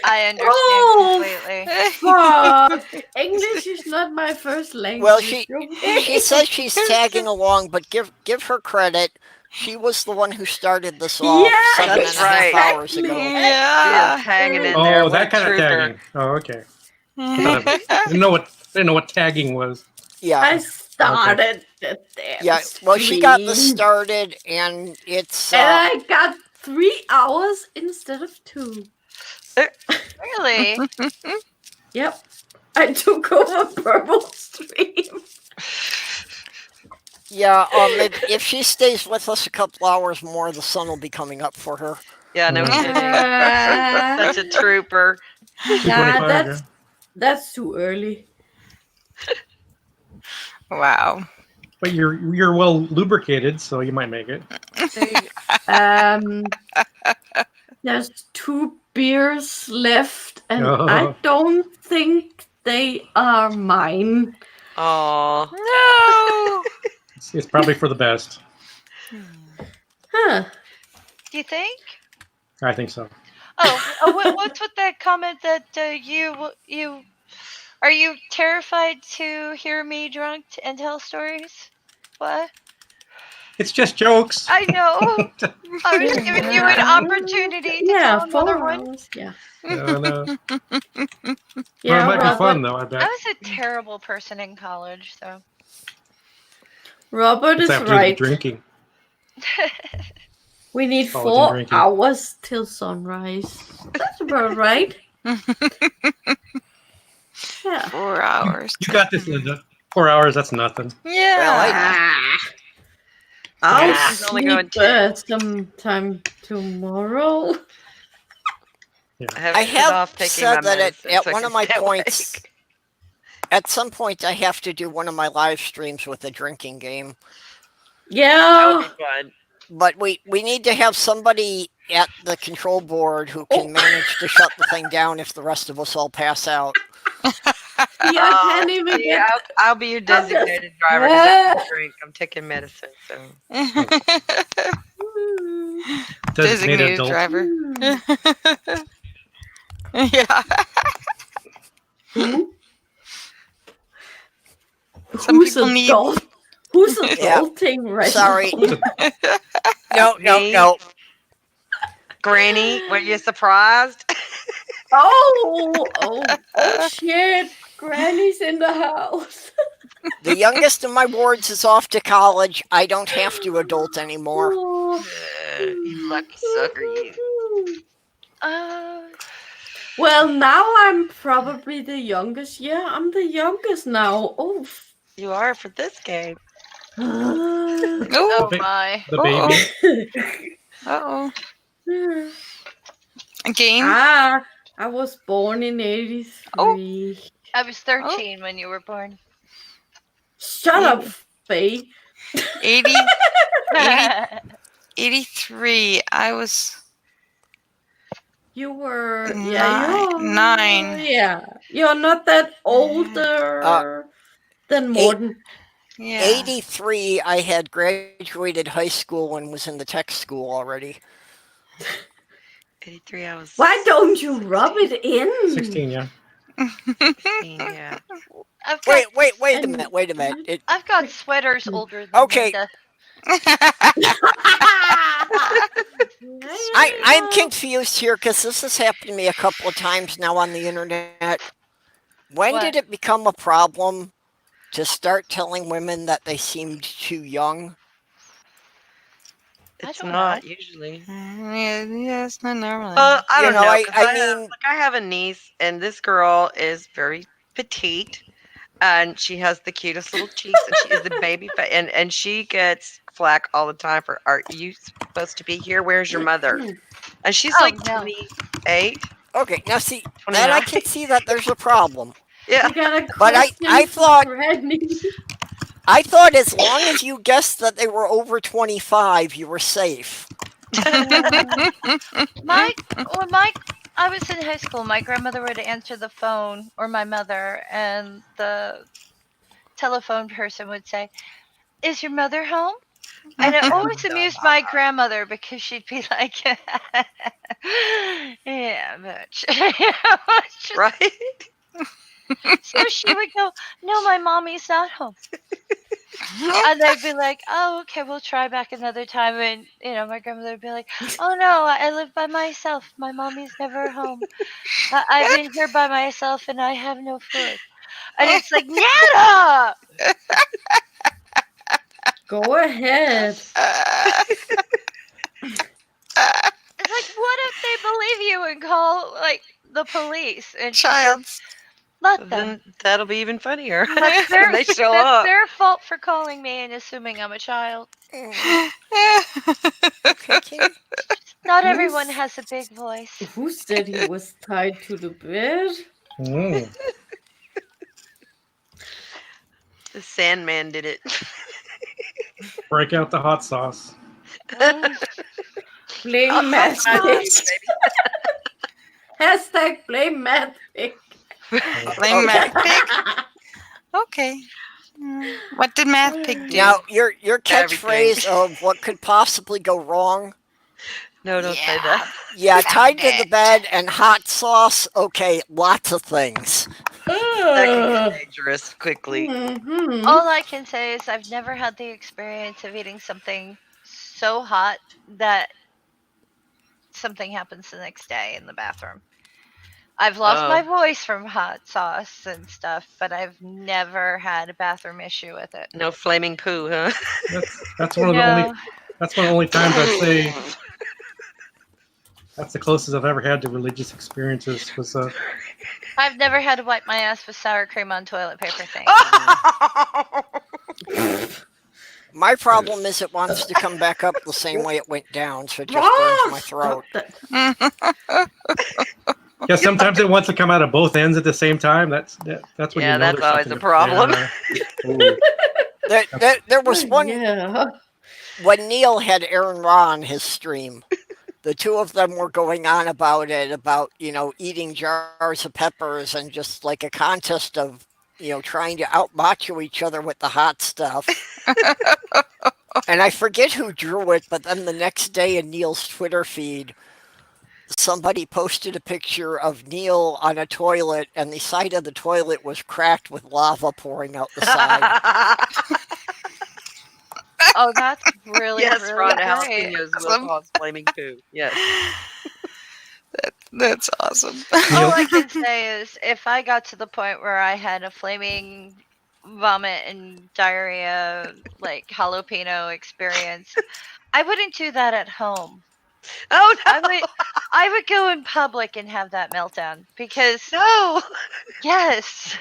Speaker 2: I understand
Speaker 4: Oh,
Speaker 2: completely.
Speaker 4: Fuck. English is not my first language.
Speaker 5: Well, she
Speaker 4: okay?
Speaker 5: says she's tagging along, but give her credit. She was the one who started this off
Speaker 4: Yeah,
Speaker 5: 7.5
Speaker 1: That's right.
Speaker 5: hours ago.
Speaker 1: You're
Speaker 3: Yeah.
Speaker 1: hanging in there.
Speaker 6: Oh,
Speaker 1: What
Speaker 6: that
Speaker 1: a
Speaker 6: kind of
Speaker 1: trooper.
Speaker 6: tagging. Oh, okay. I didn't know what tagging was.
Speaker 5: Yeah,
Speaker 4: I started the damn
Speaker 5: yeah. Well, she got this
Speaker 4: stream.
Speaker 5: started, and it's
Speaker 4: And I got 3 hours instead of 2.
Speaker 2: Really?
Speaker 4: Yep. I took over Purple Stream.
Speaker 5: yeah. If she stays with us a couple hours more, the sun will be coming up for her.
Speaker 1: Yeah, no kidding.
Speaker 4: Uh,
Speaker 1: Such a trooper.
Speaker 4: nah,
Speaker 6: 225,
Speaker 4: that's too early.
Speaker 3: Wow.
Speaker 6: but you're well lubricated, so you might make it.
Speaker 4: Um, there's 2 beers left, and I
Speaker 6: Oh.
Speaker 4: don't think they are mine.
Speaker 1: Aw.
Speaker 3: No.
Speaker 6: It's probably for the best.
Speaker 4: Huh.
Speaker 2: Do you think?
Speaker 6: I think so.
Speaker 2: What's with that comment that you are you terrified to hear me drunk and tell stories? What?
Speaker 6: It's just jokes.
Speaker 2: I know. I was giving you an opportunity to
Speaker 4: Yeah,
Speaker 2: tell another
Speaker 4: 4
Speaker 2: one.
Speaker 4: hours. Yeah.
Speaker 6: No. Well, it
Speaker 4: Yeah,
Speaker 6: might be fun
Speaker 4: Robert.
Speaker 6: though. I
Speaker 2: I
Speaker 6: bet.
Speaker 2: was a terrible person in college, so.
Speaker 4: Robert
Speaker 6: It's
Speaker 4: is
Speaker 6: after the
Speaker 4: right.
Speaker 6: drinking,
Speaker 4: We need
Speaker 6: college and
Speaker 4: 4
Speaker 6: drinking.
Speaker 4: hours till sunrise. That's about right. Yeah.
Speaker 3: 4 hours.
Speaker 6: You got this, Linda. 4 hours. That's nothing.
Speaker 3: Yeah.
Speaker 5: Well,
Speaker 4: Ah, I'll
Speaker 1: Madison's only going
Speaker 4: sleep
Speaker 1: 2.
Speaker 4: sometime tomorrow.
Speaker 1: I
Speaker 5: I
Speaker 1: haven't put
Speaker 5: have
Speaker 1: off taking my
Speaker 5: said that
Speaker 1: medicine
Speaker 5: at
Speaker 1: so I
Speaker 5: one
Speaker 1: can
Speaker 5: of my
Speaker 1: stay
Speaker 5: points,
Speaker 1: awake.
Speaker 5: at some point, I have to do one of my live streams with a drinking game.
Speaker 1: That would
Speaker 4: Yeah.
Speaker 1: be fun.
Speaker 5: But we need to have somebody at the control board who can
Speaker 4: Oh.
Speaker 5: manage to shut the thing down if the rest of us all pass out.
Speaker 4: Yeah, I can't even
Speaker 1: See,
Speaker 4: get.
Speaker 1: I'll be your
Speaker 4: I'm just-
Speaker 1: designated driver because I don't drink. I'm taking medicine, so.
Speaker 6: Designated
Speaker 3: Designated
Speaker 6: adult.
Speaker 3: driver.
Speaker 4: Hmm.
Speaker 3: Yeah.
Speaker 4: Who?
Speaker 3: Some
Speaker 4: Who's
Speaker 3: people need.
Speaker 4: adult? Who's
Speaker 5: Yeah.
Speaker 4: adulting right
Speaker 5: Sorry.
Speaker 4: now?
Speaker 5: No.
Speaker 1: Granny, were you surprised?
Speaker 4: Oh shit! Granny's in the house.
Speaker 5: The youngest of my wards is off to college. I don't have to adult anymore.
Speaker 4: Oh.
Speaker 1: You lucky sucker, you.
Speaker 2: Uh,
Speaker 4: Well, now I'm probably the youngest. Yeah, I'm the youngest now. Oh.
Speaker 1: You are for this game.
Speaker 3: Oh.
Speaker 2: oh
Speaker 6: ba-
Speaker 2: my.
Speaker 6: The baby.
Speaker 3: Uh-oh. A game?
Speaker 4: I was born in '83.
Speaker 2: I was 13 when you were born.
Speaker 4: Shut up, Faye.
Speaker 3: 80, 83. I was
Speaker 4: You were
Speaker 3: Nine.
Speaker 4: Yeah, you're not that older than Morton.
Speaker 3: yeah.
Speaker 5: 83, I had graduated high school and was in the tech school already.
Speaker 1: 83, I was.
Speaker 4: Why don't you rub it in?
Speaker 6: 16, yeah.
Speaker 1: 16, yeah.
Speaker 2: I've got,
Speaker 5: Wait a minute.
Speaker 2: I've got sweaters older than
Speaker 5: Okay.
Speaker 2: Linda.
Speaker 5: I'm confused here because this has happened to me a couple of times now on the internet. When
Speaker 2: What?
Speaker 5: did it become a problem to start telling women that they seemed too young?
Speaker 2: I
Speaker 1: It's
Speaker 2: don't
Speaker 1: not
Speaker 2: know.
Speaker 1: usually.
Speaker 3: Yeah, it's not normally.
Speaker 1: I
Speaker 5: You
Speaker 1: don't
Speaker 5: know,
Speaker 1: know.
Speaker 5: I
Speaker 1: 'Cause
Speaker 5: mean-
Speaker 1: I have a niece, and this girl is very petite, and she has the cutest little cheeks, and she is the baby, and she gets flack all the time for, "Are you supposed to be here? Where's your mother?" And she's
Speaker 2: Oh,
Speaker 1: like
Speaker 2: no.
Speaker 1: 28,
Speaker 5: Okay, now see,
Speaker 1: 29.
Speaker 5: that I can see that there's a problem.
Speaker 1: Yeah.
Speaker 4: You got a
Speaker 5: But I
Speaker 4: question
Speaker 5: thought-
Speaker 4: for Granny.
Speaker 5: I thought as long as you guessed that they were over 25, you were safe.
Speaker 2: I was in high school, my grandmother would answer the phone, or my mother, and the telephone person would say, "Is your mother home?" And it always amused my grandmother because she'd be like, "Yeah, bitch." It's just-
Speaker 1: Right?
Speaker 2: So she would go, "No, my mommy's not home." And they'd be like, "Oh, okay, we'll try back another time." And my grandmother would be like, "Oh no, I live by myself. My mommy's never home. I've been here by myself, and I have no food." And it's like, Nana!
Speaker 4: Go ahead.
Speaker 2: It's like, what if they believe you and call the police and she says,
Speaker 3: Childs.
Speaker 2: let them?
Speaker 1: Then that'll be even funnier
Speaker 2: That's
Speaker 1: when they show
Speaker 2: that's
Speaker 1: up.
Speaker 2: their fault for calling me and assuming I'm a child.
Speaker 5: Okay, Kitty.
Speaker 2: Not everyone has a big voice.
Speaker 4: Who said he was tied to the bed?
Speaker 6: Mm.
Speaker 1: The Sandman did it.
Speaker 6: Break out the hot sauce.
Speaker 4: Blame Matt Pick. Hashtag blame Matt Pick.
Speaker 3: Blame Math Pig. Okay. What did Math Pig do?
Speaker 5: Now, your catchphrase of what could possibly go wrong,
Speaker 1: No, don't say
Speaker 3: Yeah.
Speaker 1: that.
Speaker 5: Yeah, tied
Speaker 3: Found
Speaker 5: to the
Speaker 3: it.
Speaker 5: bed and hot sauce. Okay, lots of things.
Speaker 1: That could get
Speaker 4: Ugh.
Speaker 1: dangerous quickly.
Speaker 4: Mhm.
Speaker 2: All I can say is I've never had the experience of eating something so hot that something happens the next day in the bathroom. I've lost my
Speaker 1: Oh,
Speaker 2: voice from hot sauce and stuff, but I've never had a bathroom issue with it.
Speaker 1: no flaming poo, huh?
Speaker 6: That's one of the only
Speaker 2: No,
Speaker 6: that's one of the only times I'd say that's the closest I've ever had to religious experiences was
Speaker 2: I've never had to wipe my ass with sour cream on toilet paper. Thank you.
Speaker 5: My problem is it wants to come back up the same way it went down, so it just burns my
Speaker 4: Ross!
Speaker 5: throat.
Speaker 6: yeah, sometimes it wants to come out of both ends at the same time. That's when you
Speaker 1: Yeah,
Speaker 6: know
Speaker 1: that's
Speaker 6: there's
Speaker 1: always
Speaker 6: something.
Speaker 1: a problem.
Speaker 6: Ooh,
Speaker 5: There was one
Speaker 4: Yeah.
Speaker 5: when Neil had Aaron Ra on his stream. The two of them were going on about it, about, eating jars of peppers and just like a contest of, trying to out macho each other with the hot stuff. And I forget who drew it, but then the next day in Neil's Twitter feed, somebody posted a picture of Neil on a toilet, and the side of the toilet was cracked with lava pouring out the side.
Speaker 2: Oh, that's really,
Speaker 1: Yes,
Speaker 2: really
Speaker 1: Rhonda
Speaker 2: great.
Speaker 1: jalapenos will
Speaker 3: Awesome.
Speaker 1: cause flaming poo. Yes.
Speaker 3: That's awesome.
Speaker 2: All
Speaker 6: Neil,
Speaker 2: I can say is if I got to the point where I had a flaming vomit and diarrhea, like jalapeno experience, I wouldn't do that at home.
Speaker 1: Oh
Speaker 2: I would I would go in public and have that meltdown because
Speaker 1: no!
Speaker 2: yes,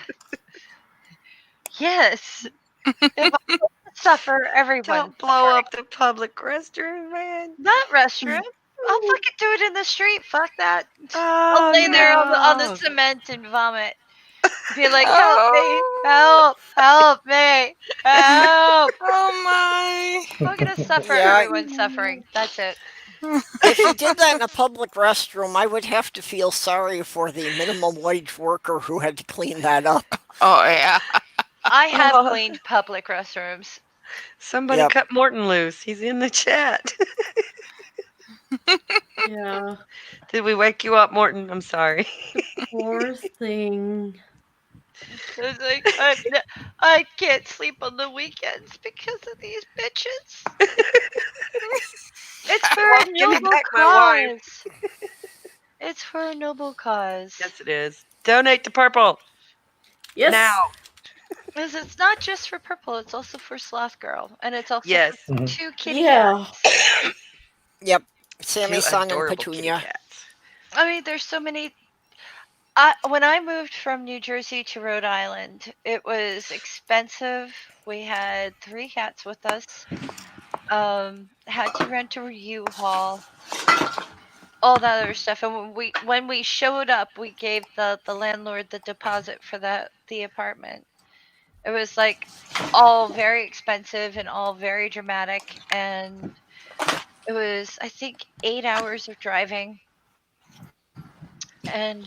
Speaker 2: yes. If I suffer, everyone's
Speaker 1: Don't blow
Speaker 2: suffering.
Speaker 1: up the public restroom, man.
Speaker 2: Not restroom. I'll fucking do it in the street. Fuck that. I'll
Speaker 1: Oh
Speaker 2: lay there on the
Speaker 1: no!
Speaker 2: cement and vomit. Be like, help me,
Speaker 3: Oh,
Speaker 2: help me, help.
Speaker 3: oh my.
Speaker 2: I'm gonna suffer
Speaker 5: Yeah,
Speaker 2: everyone's suffering. That's it.
Speaker 5: if you did that in a public restroom, I would have to feel sorry for the minimum wage worker who had to clean that up.
Speaker 3: Oh yeah.
Speaker 2: I have
Speaker 1: Oh,
Speaker 2: cleaned public restrooms.
Speaker 1: somebody
Speaker 5: Yep.
Speaker 1: cut Morton loose. He's in the chat.
Speaker 4: Yeah.
Speaker 1: Did we wake you up, Morton? I'm sorry.
Speaker 4: Poor thing.
Speaker 2: It's like I can't sleep on the weekends because of these bitches. It's for a
Speaker 1: Give me
Speaker 2: noble
Speaker 1: back my wife.
Speaker 2: cause. It's for a noble cause.
Speaker 1: Yes, it is. Donate to Purple
Speaker 4: Yes.
Speaker 1: now.
Speaker 2: Because it's not just for purple, it's also for Slothgurl. And it's also
Speaker 1: Yes,
Speaker 2: for
Speaker 6: Mhm.
Speaker 2: 2 kitty
Speaker 4: Yeah.
Speaker 2: cats.
Speaker 5: Yep.
Speaker 1: 2
Speaker 5: Sammy, Son, and
Speaker 1: adorable kitty
Speaker 5: Petunia.
Speaker 1: cats.
Speaker 2: I mean, there's so many. When I moved from New Jersey to Rhode Island, it was expensive. We had 3 cats with us. Had to rent a U-Haul, all that other stuff. And when we showed up, we gave the landlord the deposit for the apartment. It was like all very expensive and all very dramatic, and it was I think 8 hours of driving, and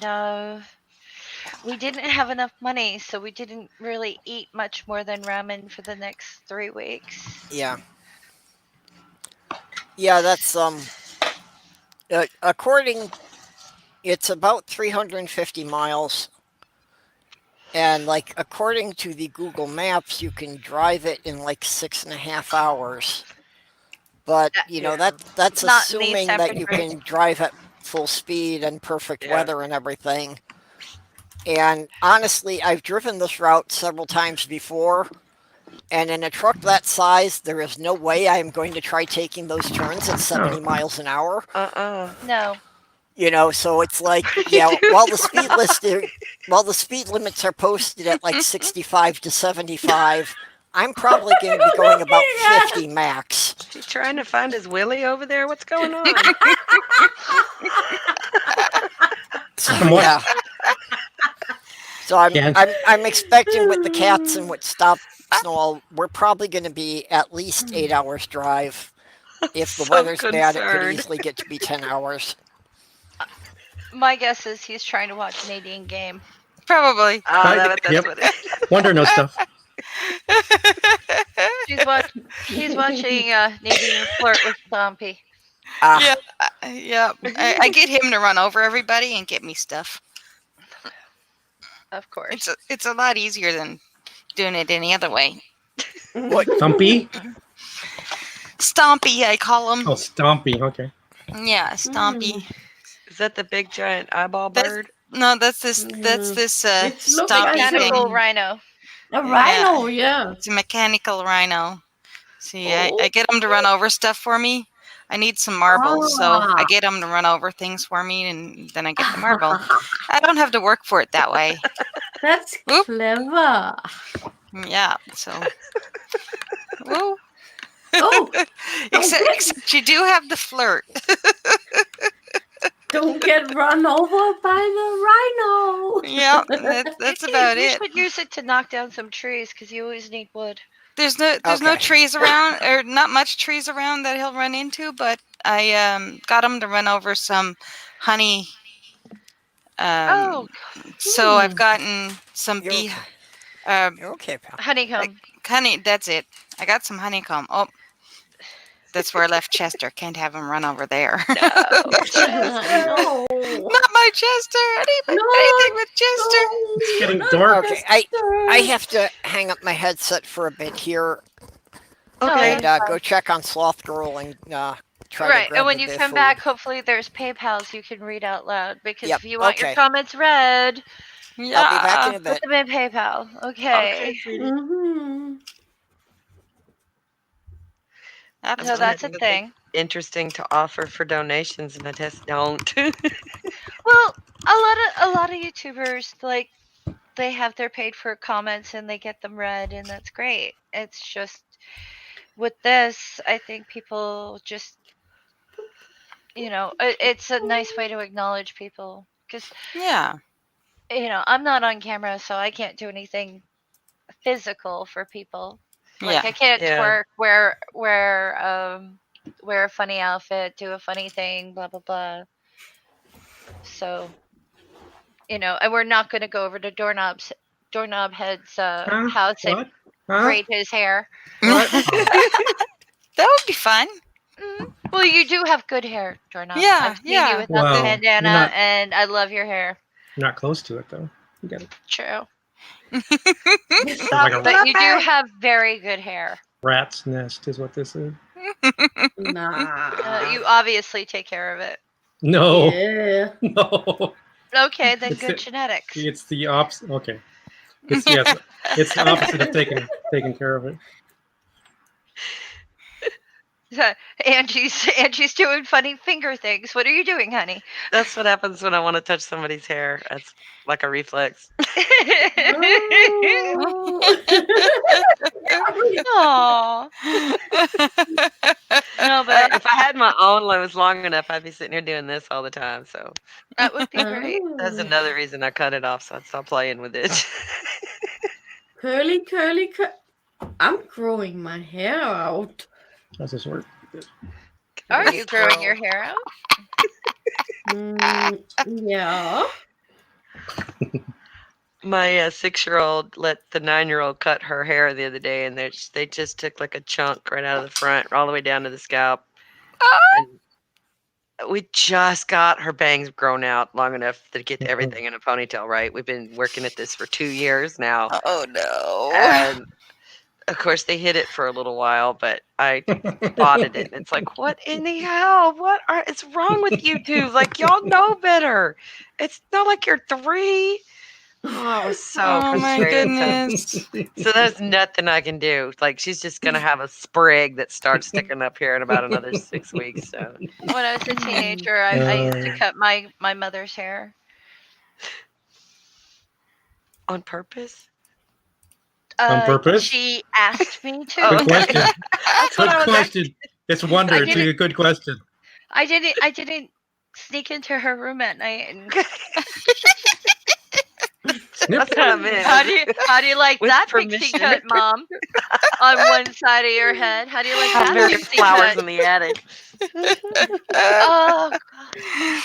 Speaker 2: we didn't have enough money, so we didn't really eat much more than ramen for the next 3 weeks.
Speaker 5: Yeah. Yeah, that's according it's about 350 miles, and like according to the Google Maps, you can drive it in like 6.5 hours. But
Speaker 1: Yeah.
Speaker 5: that's
Speaker 2: Not in these
Speaker 5: assuming that you
Speaker 2: temperatures.
Speaker 5: can drive at full speed and perfect
Speaker 1: Yeah.
Speaker 5: weather and everything. And honestly, I've driven this route several times before, and in a truck that size, there is no way I am going to try taking those turns at 70 miles an hour.
Speaker 2: No.
Speaker 5: So it's like,
Speaker 1: You
Speaker 5: yeah,
Speaker 1: do
Speaker 5: while the speed limits are posted at like 65 to 75, I'm probably going to be going about 50 max.
Speaker 1: Is he trying to find his Willie over there? What's going on?
Speaker 5: So,
Speaker 6: From what-
Speaker 5: yeah. So
Speaker 6: Yeah.
Speaker 5: I'm expecting with the cats and with stop snow, we're probably going to be at least 8 hours drive. If the
Speaker 1: So
Speaker 5: weather's bad, it could
Speaker 1: concerned.
Speaker 5: easily get to be 10 hours.
Speaker 2: My guess is he's trying to watch Nadine game.
Speaker 3: Probably.
Speaker 1: That's
Speaker 6: Yep.
Speaker 1: what it is.
Speaker 6: Wonder no stuff.
Speaker 2: He's watching Nadine flirt with Stompy.
Speaker 5: Ah,
Speaker 3: Yeah, Yeah, I get him to run over everybody and get me stuff.
Speaker 2: Of course.
Speaker 3: It's a lot easier than doing it any other way.
Speaker 5: What?
Speaker 6: Stumpy?
Speaker 3: Stompy, I call him.
Speaker 6: Oh, Stompy. Okay.
Speaker 3: Yeah, Stompy.
Speaker 1: Is that the big giant eyeball
Speaker 3: That's
Speaker 1: bird?
Speaker 3: no, that's this
Speaker 4: It looks
Speaker 3: Stompy
Speaker 4: like
Speaker 2: Mechanical
Speaker 3: thing.
Speaker 2: rhino.
Speaker 4: a rhino, yeah.
Speaker 3: It's a mechanical rhino. See, I
Speaker 4: Oh.
Speaker 3: get him to run over stuff for me. I need some marbles, so I
Speaker 4: Ah.
Speaker 3: get him to run over things for me, and then I get the marble. I don't have to work for it that way.
Speaker 4: That's
Speaker 3: Whoop.
Speaker 4: clever.
Speaker 3: Yeah, so. Woo.
Speaker 4: Oh,
Speaker 3: Except you do have the flirt.
Speaker 4: don't get run over by the rhino.
Speaker 3: Yeah, that's about
Speaker 2: You
Speaker 3: it.
Speaker 2: should use it to knock down some trees because you always need wood.
Speaker 3: There's no
Speaker 5: Okay.
Speaker 3: trees around, or not much trees around that he'll run into, but I got him to run over some honey.
Speaker 2: Oh,
Speaker 3: So I've gotten some
Speaker 5: You're
Speaker 3: bee.
Speaker 5: okay. You're okay, pal.
Speaker 2: honeycomb.
Speaker 3: Honey, that's it. I got some honeycomb. Oh, that's where I left Chester. Can't have him run over there.
Speaker 2: No.
Speaker 4: No.
Speaker 3: Not my Chester. Anything with Chester.
Speaker 6: It's getting dark.
Speaker 5: Okay, I have to hang up my headset for a bit here
Speaker 1: Okay.
Speaker 5: and go check on Slothgurl and try to
Speaker 2: Right,
Speaker 5: grab
Speaker 2: and when
Speaker 5: the
Speaker 2: you
Speaker 5: bit
Speaker 2: come
Speaker 5: food.
Speaker 2: back, hopefully there's PayPals you can read out loud because
Speaker 5: Yep,
Speaker 2: if you want your
Speaker 5: okay.
Speaker 2: comments read,
Speaker 3: Yeah.
Speaker 5: I'll be back in a
Speaker 2: put
Speaker 5: bit.
Speaker 2: them in PayPal.
Speaker 1: Okay,
Speaker 2: Okay.
Speaker 1: sweetie.
Speaker 4: Mm-hmm.
Speaker 3: That's
Speaker 2: So that's a
Speaker 1: Something
Speaker 2: thing.
Speaker 1: interesting to offer for donations, and I just don't.
Speaker 2: Well, a lot of YouTubers like they have their paid for comments and they get them read and that's great. It's just with this, I think people just it's a nice way to acknowledge people because
Speaker 3: Yeah.
Speaker 2: I'm not on camera, so I can't do anything physical for people. Like
Speaker 3: Yeah.
Speaker 2: I can't
Speaker 1: Yeah.
Speaker 2: twerk, wear a funny outfit, do a funny thing, blah blah blah. So and we're not going to go over to doorknob head's
Speaker 6: Huh?
Speaker 2: house and
Speaker 6: What? Huh?
Speaker 2: braid his hair.
Speaker 6: What?
Speaker 3: That would be fun.
Speaker 2: Well, you do have good hair, doorknob.
Speaker 3: Yeah,
Speaker 2: I've seen
Speaker 3: yeah.
Speaker 2: you without
Speaker 6: Well,
Speaker 2: the
Speaker 6: you're
Speaker 2: bandana,
Speaker 6: not-
Speaker 2: and I love your hair.
Speaker 6: You're not close to it though. You got it.
Speaker 2: True,
Speaker 6: Like a
Speaker 2: but you do have very good hair.
Speaker 6: rat's nest is what this is.
Speaker 4: Nah.
Speaker 2: You obviously take care of it.
Speaker 6: No.
Speaker 4: Yeah.
Speaker 6: No.
Speaker 2: Okay, then
Speaker 6: It's
Speaker 2: good
Speaker 6: the-
Speaker 2: genetics.
Speaker 6: It's the opposite. Okay. It's it's the opposite of taking care of it.
Speaker 2: Angie's doing funny finger things. What are you doing, honey?
Speaker 1: That's what happens when I want to touch somebody's hair. It's like a reflex.
Speaker 2: Aw. No, but
Speaker 1: If I had my own that was long enough, I'd be sitting here doing this all the time. So
Speaker 2: that would be great.
Speaker 1: that's another reason I cut it off, so I'd stop playing with it.
Speaker 4: Curly. I'm growing my hair out.
Speaker 6: How's this work?
Speaker 2: Are you growing your hair out?
Speaker 4: Yeah.
Speaker 1: My 6-year-old let the 9-year-old cut her hair the other day, and they just took like a chunk right out of the front, all the way down to the scalp. And we just got her bangs grown out long enough to get everything in a ponytail. Right? We've been working at this for 2 years now,
Speaker 3: Oh no.
Speaker 1: and of course they hid it for a little while, but I spotted it, and it's like, what in the hell? It's wrong with you two? Like, y'all know better. It's not like you're 3. Oh, I was so
Speaker 3: Oh my
Speaker 1: frustrated.
Speaker 3: goodness.
Speaker 1: So there's nothing I can do. Like, she's just gonna have a sprig that starts sticking up here in about another 6 weeks. So
Speaker 2: When I was a teenager, I used to cut my mother's hair.
Speaker 1: on purpose.
Speaker 6: On purpose?
Speaker 2: She asked me to.
Speaker 6: Good question.
Speaker 1: That's what
Speaker 6: Good
Speaker 1: I was
Speaker 6: question. It's wonder.
Speaker 2: I
Speaker 6: It's a
Speaker 2: didn't-
Speaker 6: good question.
Speaker 2: I didn't sneak into her room at night and
Speaker 6: Snip.
Speaker 1: That's what I meant.
Speaker 2: how do you like
Speaker 1: With
Speaker 2: that
Speaker 1: permission.
Speaker 2: pixie cut, Mom? On one side of your head. How do you like
Speaker 1: Have
Speaker 2: that
Speaker 1: various
Speaker 2: pixie
Speaker 1: flowers
Speaker 2: cut?
Speaker 1: in the attic.
Speaker 2: Oh God.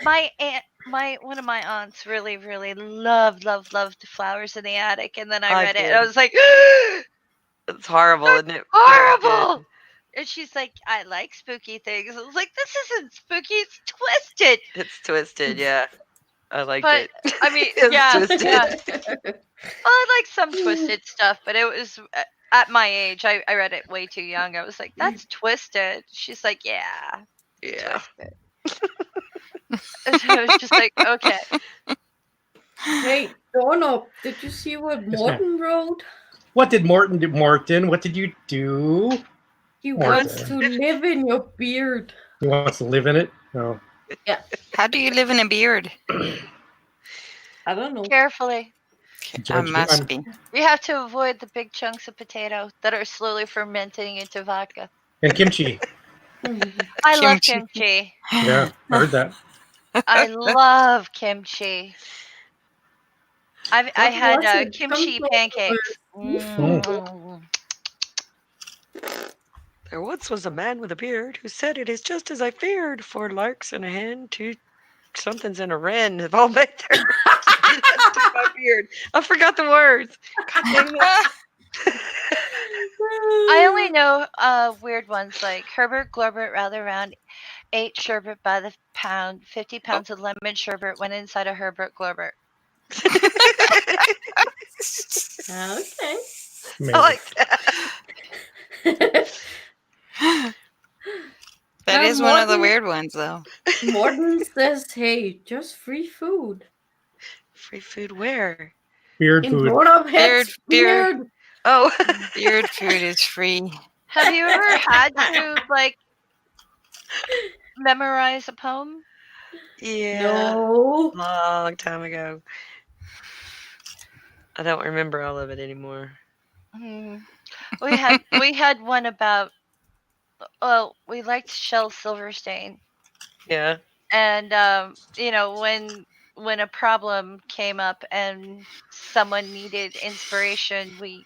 Speaker 2: My aunt, one of my aunts really, really loved flowers in the attic, and then I
Speaker 1: I
Speaker 2: read it,
Speaker 1: did.
Speaker 2: and I was like,
Speaker 1: It's horrible, isn't it?
Speaker 2: horrible. And she's like, I like spooky things. I was like, this isn't spooky, it's twisted.
Speaker 1: It's twisted, yeah. I liked
Speaker 2: But
Speaker 1: it.
Speaker 2: I mean,
Speaker 1: It's
Speaker 2: yeah, yeah.
Speaker 1: twisted.
Speaker 2: Well, I like some twisted stuff, but it was at my age. I read it way too young. I was like, that's twisted. She's like, yeah,
Speaker 1: Yeah.
Speaker 2: twisted. And so I was just like, okay.
Speaker 4: Hey, Dono, did you see what
Speaker 6: Yes, ma'am.
Speaker 4: Morton wrote?
Speaker 6: What did Morton do? Morton, what did you do?
Speaker 4: He
Speaker 6: Morton.
Speaker 4: wants to live in your beard.
Speaker 6: He wants to live in it? No.
Speaker 4: Yeah,
Speaker 3: How do you live in a beard?
Speaker 4: I don't know.
Speaker 2: Carefully.
Speaker 6: Judge you.
Speaker 3: Must be.
Speaker 2: You have to avoid the big chunks of potato that are slowly fermenting into vodka.
Speaker 6: And kimchi.
Speaker 2: I love
Speaker 3: Kimchi.
Speaker 2: kimchi.
Speaker 6: Yeah, I heard that.
Speaker 2: I love kimchi. I
Speaker 4: What
Speaker 2: had
Speaker 4: was it?
Speaker 2: kimchi
Speaker 4: Some
Speaker 2: pancakes.
Speaker 6: Mm.
Speaker 1: There once was a man with a beard who said it is just as I feared, for larks and a hen, two somethings and a wren have all made their nests in my beard. I forgot the words. God dang it.
Speaker 2: I only know weird ones like Herbert Glorbert rather round, ate sherbet by the pound, 50 pounds of lemon sherbet went inside a Herbert Glorbert.
Speaker 4: Okay.
Speaker 1: I like that.
Speaker 3: That
Speaker 4: Now,
Speaker 3: is one of the
Speaker 4: Morton,
Speaker 3: weird ones, though.
Speaker 4: Morton says, hey, just free food.
Speaker 1: Free food where?
Speaker 6: Beard
Speaker 4: In
Speaker 6: food.
Speaker 4: grown-up heads
Speaker 3: Beard.
Speaker 4: beard.
Speaker 1: Oh.
Speaker 3: Beard food is free.
Speaker 2: Have you ever had to like memorize a poem?
Speaker 1: Yeah.
Speaker 4: No.
Speaker 1: Long time ago. I don't remember all of it anymore.
Speaker 2: Hmm. We had one about we liked Shel Silverstein,
Speaker 1: Yeah.
Speaker 2: and when a problem came up and someone needed inspiration, we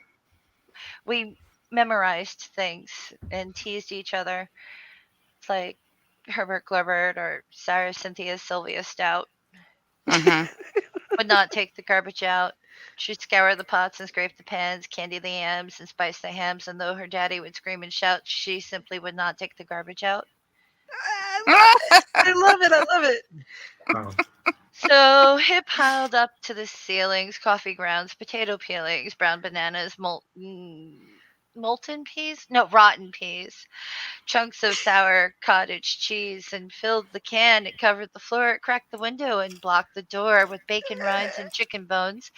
Speaker 2: memorized things and teased each other. It's like Herbert Glorbert or Sarah Cynthia Sylvia Stout
Speaker 3: Hmm.
Speaker 2: would not take the garbage out. She'd scour the pots and scrape the pans, candy the yams, and spice the hams, and though her daddy would scream and shout, she simply would not take the garbage out.
Speaker 1: I love it. I love it. I love it.
Speaker 6: Wow.
Speaker 2: So it piled up to the ceilings, coffee grounds, potato peelings, brown bananas, molten peas? No, rotten peas, chunks of sour cottage cheese, and filled the can. It covered the floor, it cracked the window, and blocked the door with bacon rinds and chicken bones.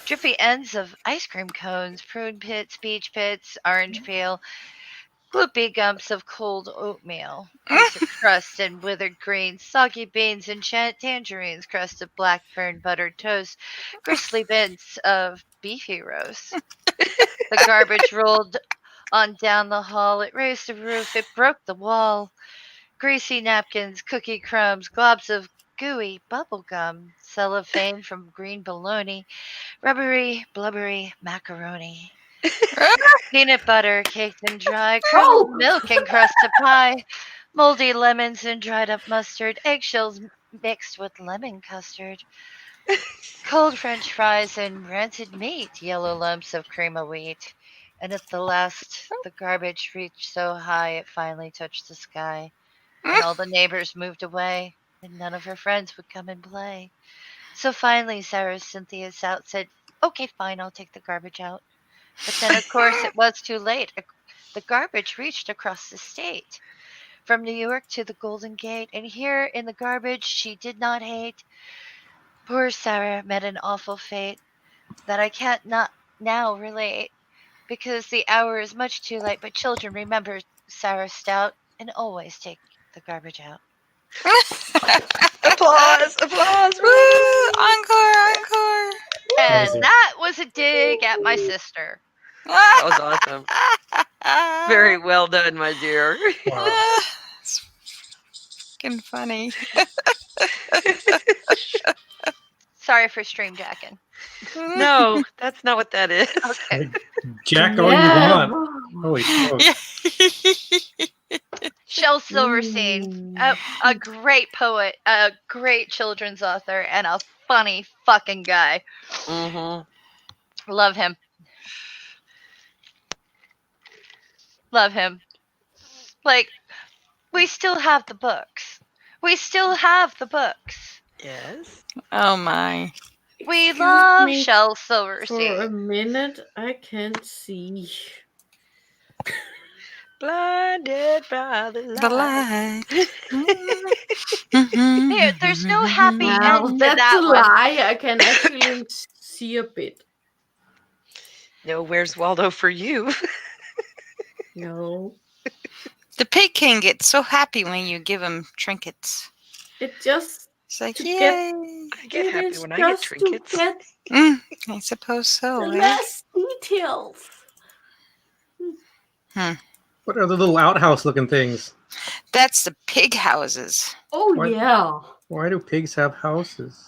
Speaker 2: Drippy ends of ice cream cones, prune pits, peach pits, orange peel, gloopy gumps of cold oatmeal, piece of crust and withered greens, soggy beans and tangerines, crust of black burned buttered toast, gristly bits of beefy roast. The garbage rolled on down the hall. It raised the roof. It broke the wall. Greasy napkins, cookie crumbs, globs of gooey bubble gum, cellophane from green bologna, rubbery, blubbery macaroni. Peanut butter caked and dry, curdled
Speaker 4: Oh!
Speaker 2: milk and crusted pie, moldy lemons and dried up mustard, eggshells mixed with lemon custard, cold French fries and rancid meat, yellow lumps of cream of wheat. And at the last, the garbage reached so high it finally touched the sky. And all the neighbors moved away, and none of her friends would come and play. So finally, Sarah Cynthia Stout said, okay, fine, I'll take the garbage out. But then, of course, it was too late. The garbage reached across the state, from New York to the Golden Gate, and here in the garbage she did not hate. Poor Sarah met an awful fate that I can't not now relate, because the hour is much too late. But children, remember Sarah Stout, and always take the garbage out.
Speaker 1: Applause. Applause.
Speaker 3: Woo! Encore! Encore!
Speaker 2: And
Speaker 6: Amazing.
Speaker 2: that was a dig at my sister.
Speaker 1: That was awesome. Very well done, my dear.
Speaker 6: Wow.
Speaker 3: It's fucking funny.
Speaker 2: Sorry for stream jacking.
Speaker 1: No, that's not what that is.
Speaker 2: Okay.
Speaker 6: Jack all you want. Holy smokes.
Speaker 2: Shel Silverstein, a great poet, a great children's author, and a funny fucking guy.
Speaker 1: Mm-hmm.
Speaker 2: Love him. Love him. like, we still have the books. We still have the books.
Speaker 1: Yes.
Speaker 3: Oh my.
Speaker 2: We
Speaker 4: Excuse
Speaker 2: love
Speaker 4: me
Speaker 2: Shel
Speaker 4: for a
Speaker 2: Silverstein.
Speaker 4: minute. I can't see.
Speaker 1: Blinded by the
Speaker 3: The
Speaker 1: light.
Speaker 3: light.
Speaker 2: There's no happy
Speaker 4: Well,
Speaker 2: end to
Speaker 4: that's a
Speaker 2: that one.
Speaker 4: lie. I can actually see a bit.
Speaker 1: No, where's Waldo for you?
Speaker 4: No,
Speaker 3: The pig king gets so happy when you give him trinkets.
Speaker 4: it just
Speaker 3: It's like,
Speaker 4: to get.
Speaker 3: yay.
Speaker 1: I get
Speaker 4: It
Speaker 1: happy
Speaker 4: is
Speaker 1: when I get
Speaker 4: just to
Speaker 1: trinkets.
Speaker 4: get
Speaker 3: I suppose so,
Speaker 4: the
Speaker 3: right?
Speaker 4: less details.
Speaker 6: What are the little outhouse looking things?
Speaker 3: That's the pig houses.
Speaker 4: Oh
Speaker 6: What?
Speaker 4: yeah.
Speaker 6: Why do pigs have houses?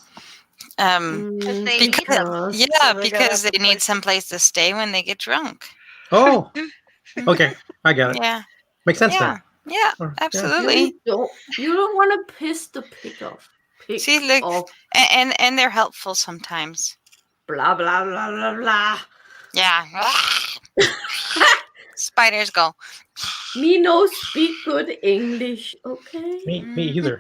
Speaker 2: Because they need them.
Speaker 4: Because
Speaker 3: Yeah,
Speaker 1: So they gotta
Speaker 3: because
Speaker 1: have
Speaker 3: they
Speaker 1: a
Speaker 3: need
Speaker 1: place.
Speaker 3: someplace to stay when they get drunk.
Speaker 6: Oh, okay. I got it.
Speaker 3: Yeah,
Speaker 6: Makes sense
Speaker 3: yeah, yeah,
Speaker 6: then. Yeah.
Speaker 3: absolutely.
Speaker 4: you don't want to piss the pig off. Pig
Speaker 3: See, look,
Speaker 4: off.
Speaker 3: and they're helpful sometimes.
Speaker 4: Blah blah blah blah blah.
Speaker 3: Yeah. Spiders go.
Speaker 4: Me no speak good English, okay?
Speaker 6: Me either.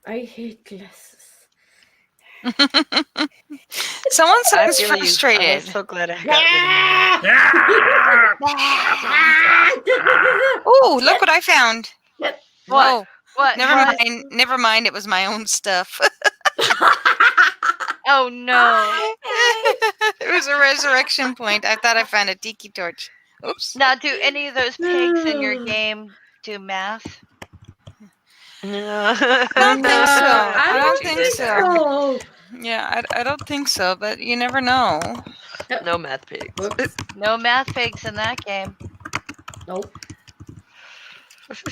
Speaker 4: I hate glasses.
Speaker 3: Someone
Speaker 1: I
Speaker 3: sounds
Speaker 1: feel you. I
Speaker 3: frustrated.
Speaker 1: was so glad I got rid of mine.
Speaker 3: Oh, look what I found.
Speaker 2: What?
Speaker 3: Oh,
Speaker 2: What?
Speaker 3: never
Speaker 2: What?
Speaker 3: mind. Never mind. It was my own stuff.
Speaker 2: Oh no.
Speaker 3: It was a resurrection point. I thought I found a tiki torch. Oops.
Speaker 2: Now, do any of those pigs in your game do math?
Speaker 1: No.
Speaker 3: I don't think so. I don't think
Speaker 1: They
Speaker 3: so.
Speaker 4: so.
Speaker 3: Yeah, I don't think so, but you never know.
Speaker 1: No math pigs.
Speaker 4: Whoops.
Speaker 2: No math pigs in that game.
Speaker 4: Nope.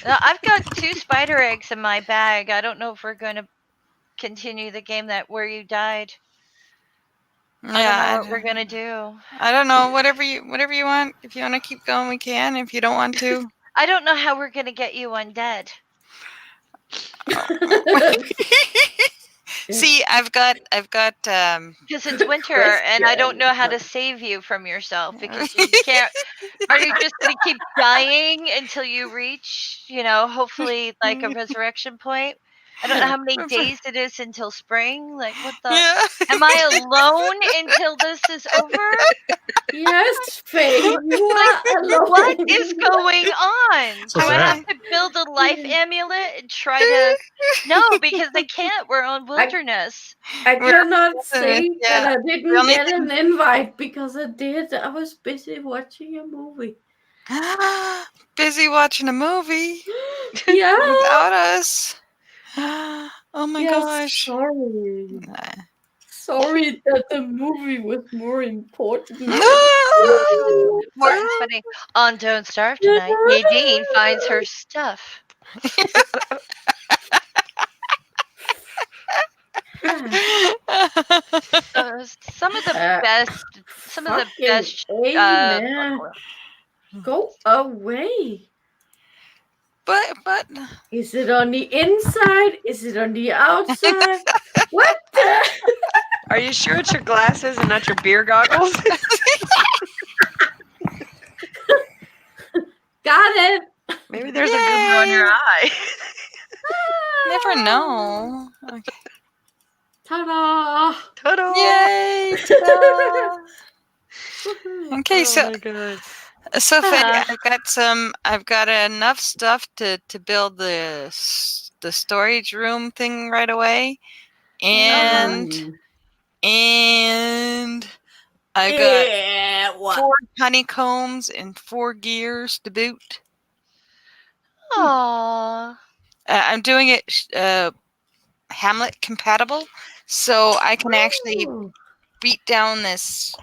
Speaker 2: Now, I've got 2 spider eggs in my bag. I don't know if we're going to continue the game where you died. I don't know
Speaker 3: Yeah,
Speaker 2: what we're going to do.
Speaker 3: I don't know. Whatever you want. If you want to keep going, we can. If you don't want to,
Speaker 2: I don't know how we're going to get you undead.
Speaker 3: see, I've got.
Speaker 2: Because it's winter and I don't know how to save you from yourself because you can't. Are you just going to keep dying until you reach, hopefully like a resurrection point? I don't know how many days it is until spring. Like, what the?
Speaker 3: Yeah.
Speaker 2: Am I alone until this is over?
Speaker 4: Yes, Faye, you
Speaker 2: Like,
Speaker 4: are alone.
Speaker 2: what is going on?
Speaker 6: So
Speaker 2: Do I have
Speaker 6: sad.
Speaker 2: to build a life amulet and try to? No, because I can't. We're on wilderness.
Speaker 4: I
Speaker 3: We're-
Speaker 4: cannot say
Speaker 3: yeah,
Speaker 4: that I
Speaker 3: the
Speaker 4: didn't
Speaker 3: only
Speaker 4: get an invite because I did. I was busy watching a movie.
Speaker 3: Busy watching a movie
Speaker 4: Yeah.
Speaker 3: without us. Oh my
Speaker 4: Yes,
Speaker 3: gosh.
Speaker 4: sorry. Sorry that the movie was more important.
Speaker 2: Morton's funny. On Don't Starve Tonight, Nadine finds her stuff. Some of the best. Some of the best.
Speaker 4: Amen. Go away.
Speaker 3: but
Speaker 4: Is it on the inside? Is it on the outside? What the?
Speaker 1: Are you sure it's your glasses and not your beer goggles?
Speaker 4: Got it.
Speaker 1: Maybe there's a goober on your eye.
Speaker 3: never know. Okay.
Speaker 4: Ta-da!
Speaker 1: Ta-da!
Speaker 3: Yay! ta-da. Okay,
Speaker 1: Oh
Speaker 3: so
Speaker 1: my God.
Speaker 3: Faye, I've got enough stuff to build the storage room thing right away, and I got
Speaker 4: what?
Speaker 3: 4 honeycombs and 4 gears to boot.
Speaker 2: Aww.
Speaker 3: I'm doing it Hamlet compatible, so I can actually beat down this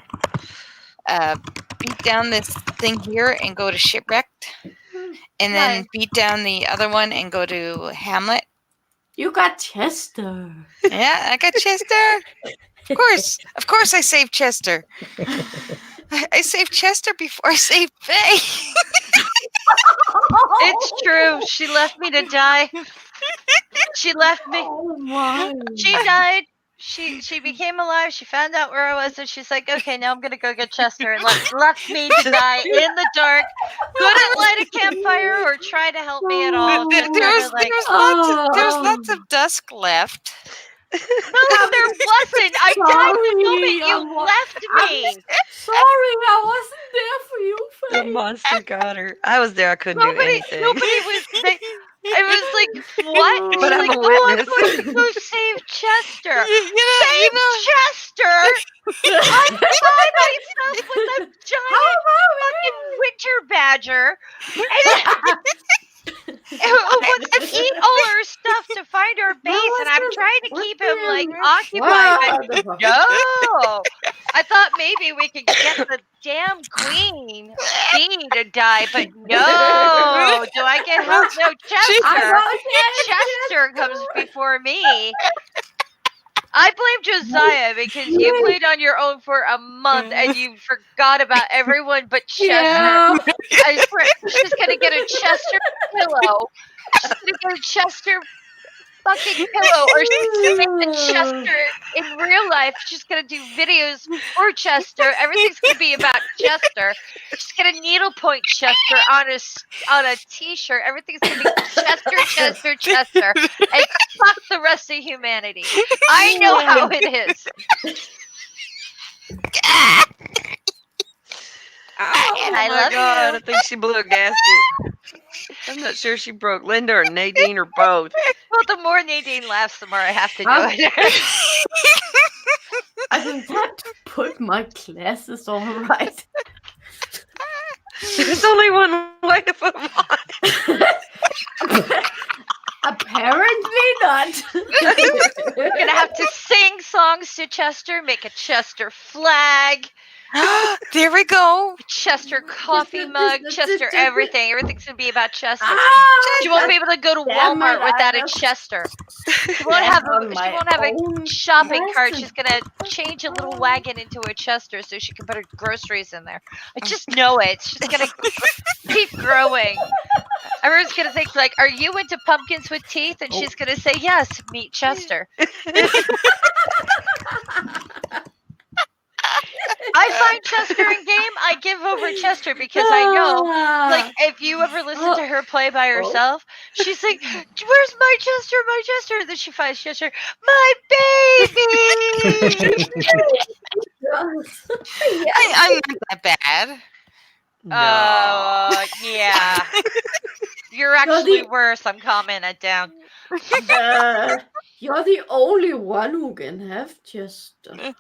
Speaker 3: thing here and go to shipwrecked, and then
Speaker 2: Nice.
Speaker 3: beat down the other one and go to Hamlet.
Speaker 4: You got Chester.
Speaker 3: Yeah, I got Chester. Of course, I saved Chester. I saved Chester before I saved Faye.
Speaker 2: It's true. She left me to die. She left me.
Speaker 4: Oh my.
Speaker 2: She died. She became alive. She found out where I was, and she's like, "Okay, now I'm gonna go get Chester," and left me to die in the dark. Couldn't light a campfire or try to help me at all. Just sort of like,
Speaker 3: There's lots of dusk left.
Speaker 2: no, there wasn't. I died the moment you left me.
Speaker 4: Sorry, I wasn't there for you,
Speaker 1: The
Speaker 4: Faye.
Speaker 1: monster got her. I was there. I couldn't do anything.
Speaker 2: Nobody was. I was like, what?
Speaker 1: But
Speaker 2: She's
Speaker 1: I'm
Speaker 2: like,
Speaker 1: a
Speaker 2: oh, I'm
Speaker 1: witness.
Speaker 2: going to go save Chester.
Speaker 3: You know,
Speaker 2: Chester! I'm by myself with a giant fucking winter badger. And who wants to eat all our stuff to find our base, and I'm trying to keep him like occupied. But no, I thought maybe we could get the damn queen bee to die, but no. Do I get help? No, Chester comes before me. I blame Josiah because you played on your own for a month and you forgot about everyone but Chester.
Speaker 4: Yeah.
Speaker 2: She's gonna get a Chester pillow. She's gonna get a Chester fucking pillow, or she's gonna make the Chester in real life. She's gonna do videos for Chester. Everything's gonna be about Chester. She's gonna needlepoint Chester on a t-shirt. Everything's gonna be Chester, and fuck the rest of humanity. I know how it is.
Speaker 1: Oh
Speaker 2: I
Speaker 1: my
Speaker 2: love
Speaker 1: god!
Speaker 2: you.
Speaker 1: I think she blew a gasket. I'm not sure she broke Linda or Nadine or both.
Speaker 2: Well, the more Nadine laughs, the more I have to do
Speaker 4: Huh?
Speaker 2: it.
Speaker 4: I don't have to put my glasses on right.
Speaker 1: There's only one way to put them on.
Speaker 4: Apparently not.
Speaker 2: We're gonna have to sing songs to Chester, make a Chester flag,
Speaker 3: there we go.
Speaker 2: Chester coffee mug, Chester everything. Everything's gonna be about Chester.
Speaker 4: Ah,
Speaker 2: She won't be able to go to
Speaker 4: damn
Speaker 2: Walmart
Speaker 4: it,
Speaker 2: without a
Speaker 4: I
Speaker 2: Chester. She won't have
Speaker 4: on my
Speaker 2: a
Speaker 4: own
Speaker 2: shopping cart.
Speaker 4: lesson.
Speaker 2: She's gonna change a little wagon into a Chester so she can put her groceries in there. I just know it. It's just gonna keep growing. Everyone's gonna think like, "Are you into pumpkins with teeth?" And she's gonna say, "Yes, meet Chester." I find Chester in game. I give over Chester because I know, like, if you ever listen to her play by herself, she's like, "Where's my Chester? My Chester?" And then she finds Chester, my baby.
Speaker 3: I'm not that bad.
Speaker 1: No.
Speaker 2: Yeah. You're actually worse. I'm calming it down.
Speaker 4: You're the only one who can have Chester.
Speaker 2: No,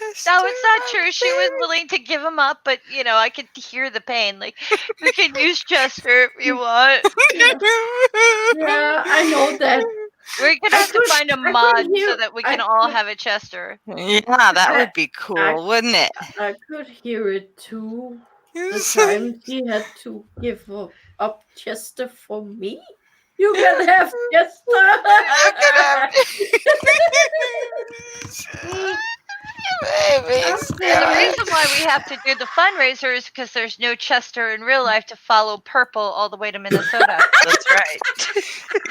Speaker 2: it's not true. She was willing to give him up, but I could hear the pain. Like, we can use Chester if you want.
Speaker 4: Yeah, I know that.
Speaker 2: We're gonna have to find a
Speaker 4: I could
Speaker 2: mod
Speaker 4: hear-
Speaker 2: so that we
Speaker 4: I
Speaker 2: can all
Speaker 4: could-
Speaker 2: have a Chester.
Speaker 3: Yeah, that would be cool, wouldn't it?
Speaker 4: I could hear it too. The time she had to give up Chester for me. You can have Chester.
Speaker 3: Babies.
Speaker 2: And the reason why we have to do the fundraiser is because there's no Chester in real life to follow Purple all the way to Minnesota.
Speaker 1: That's right.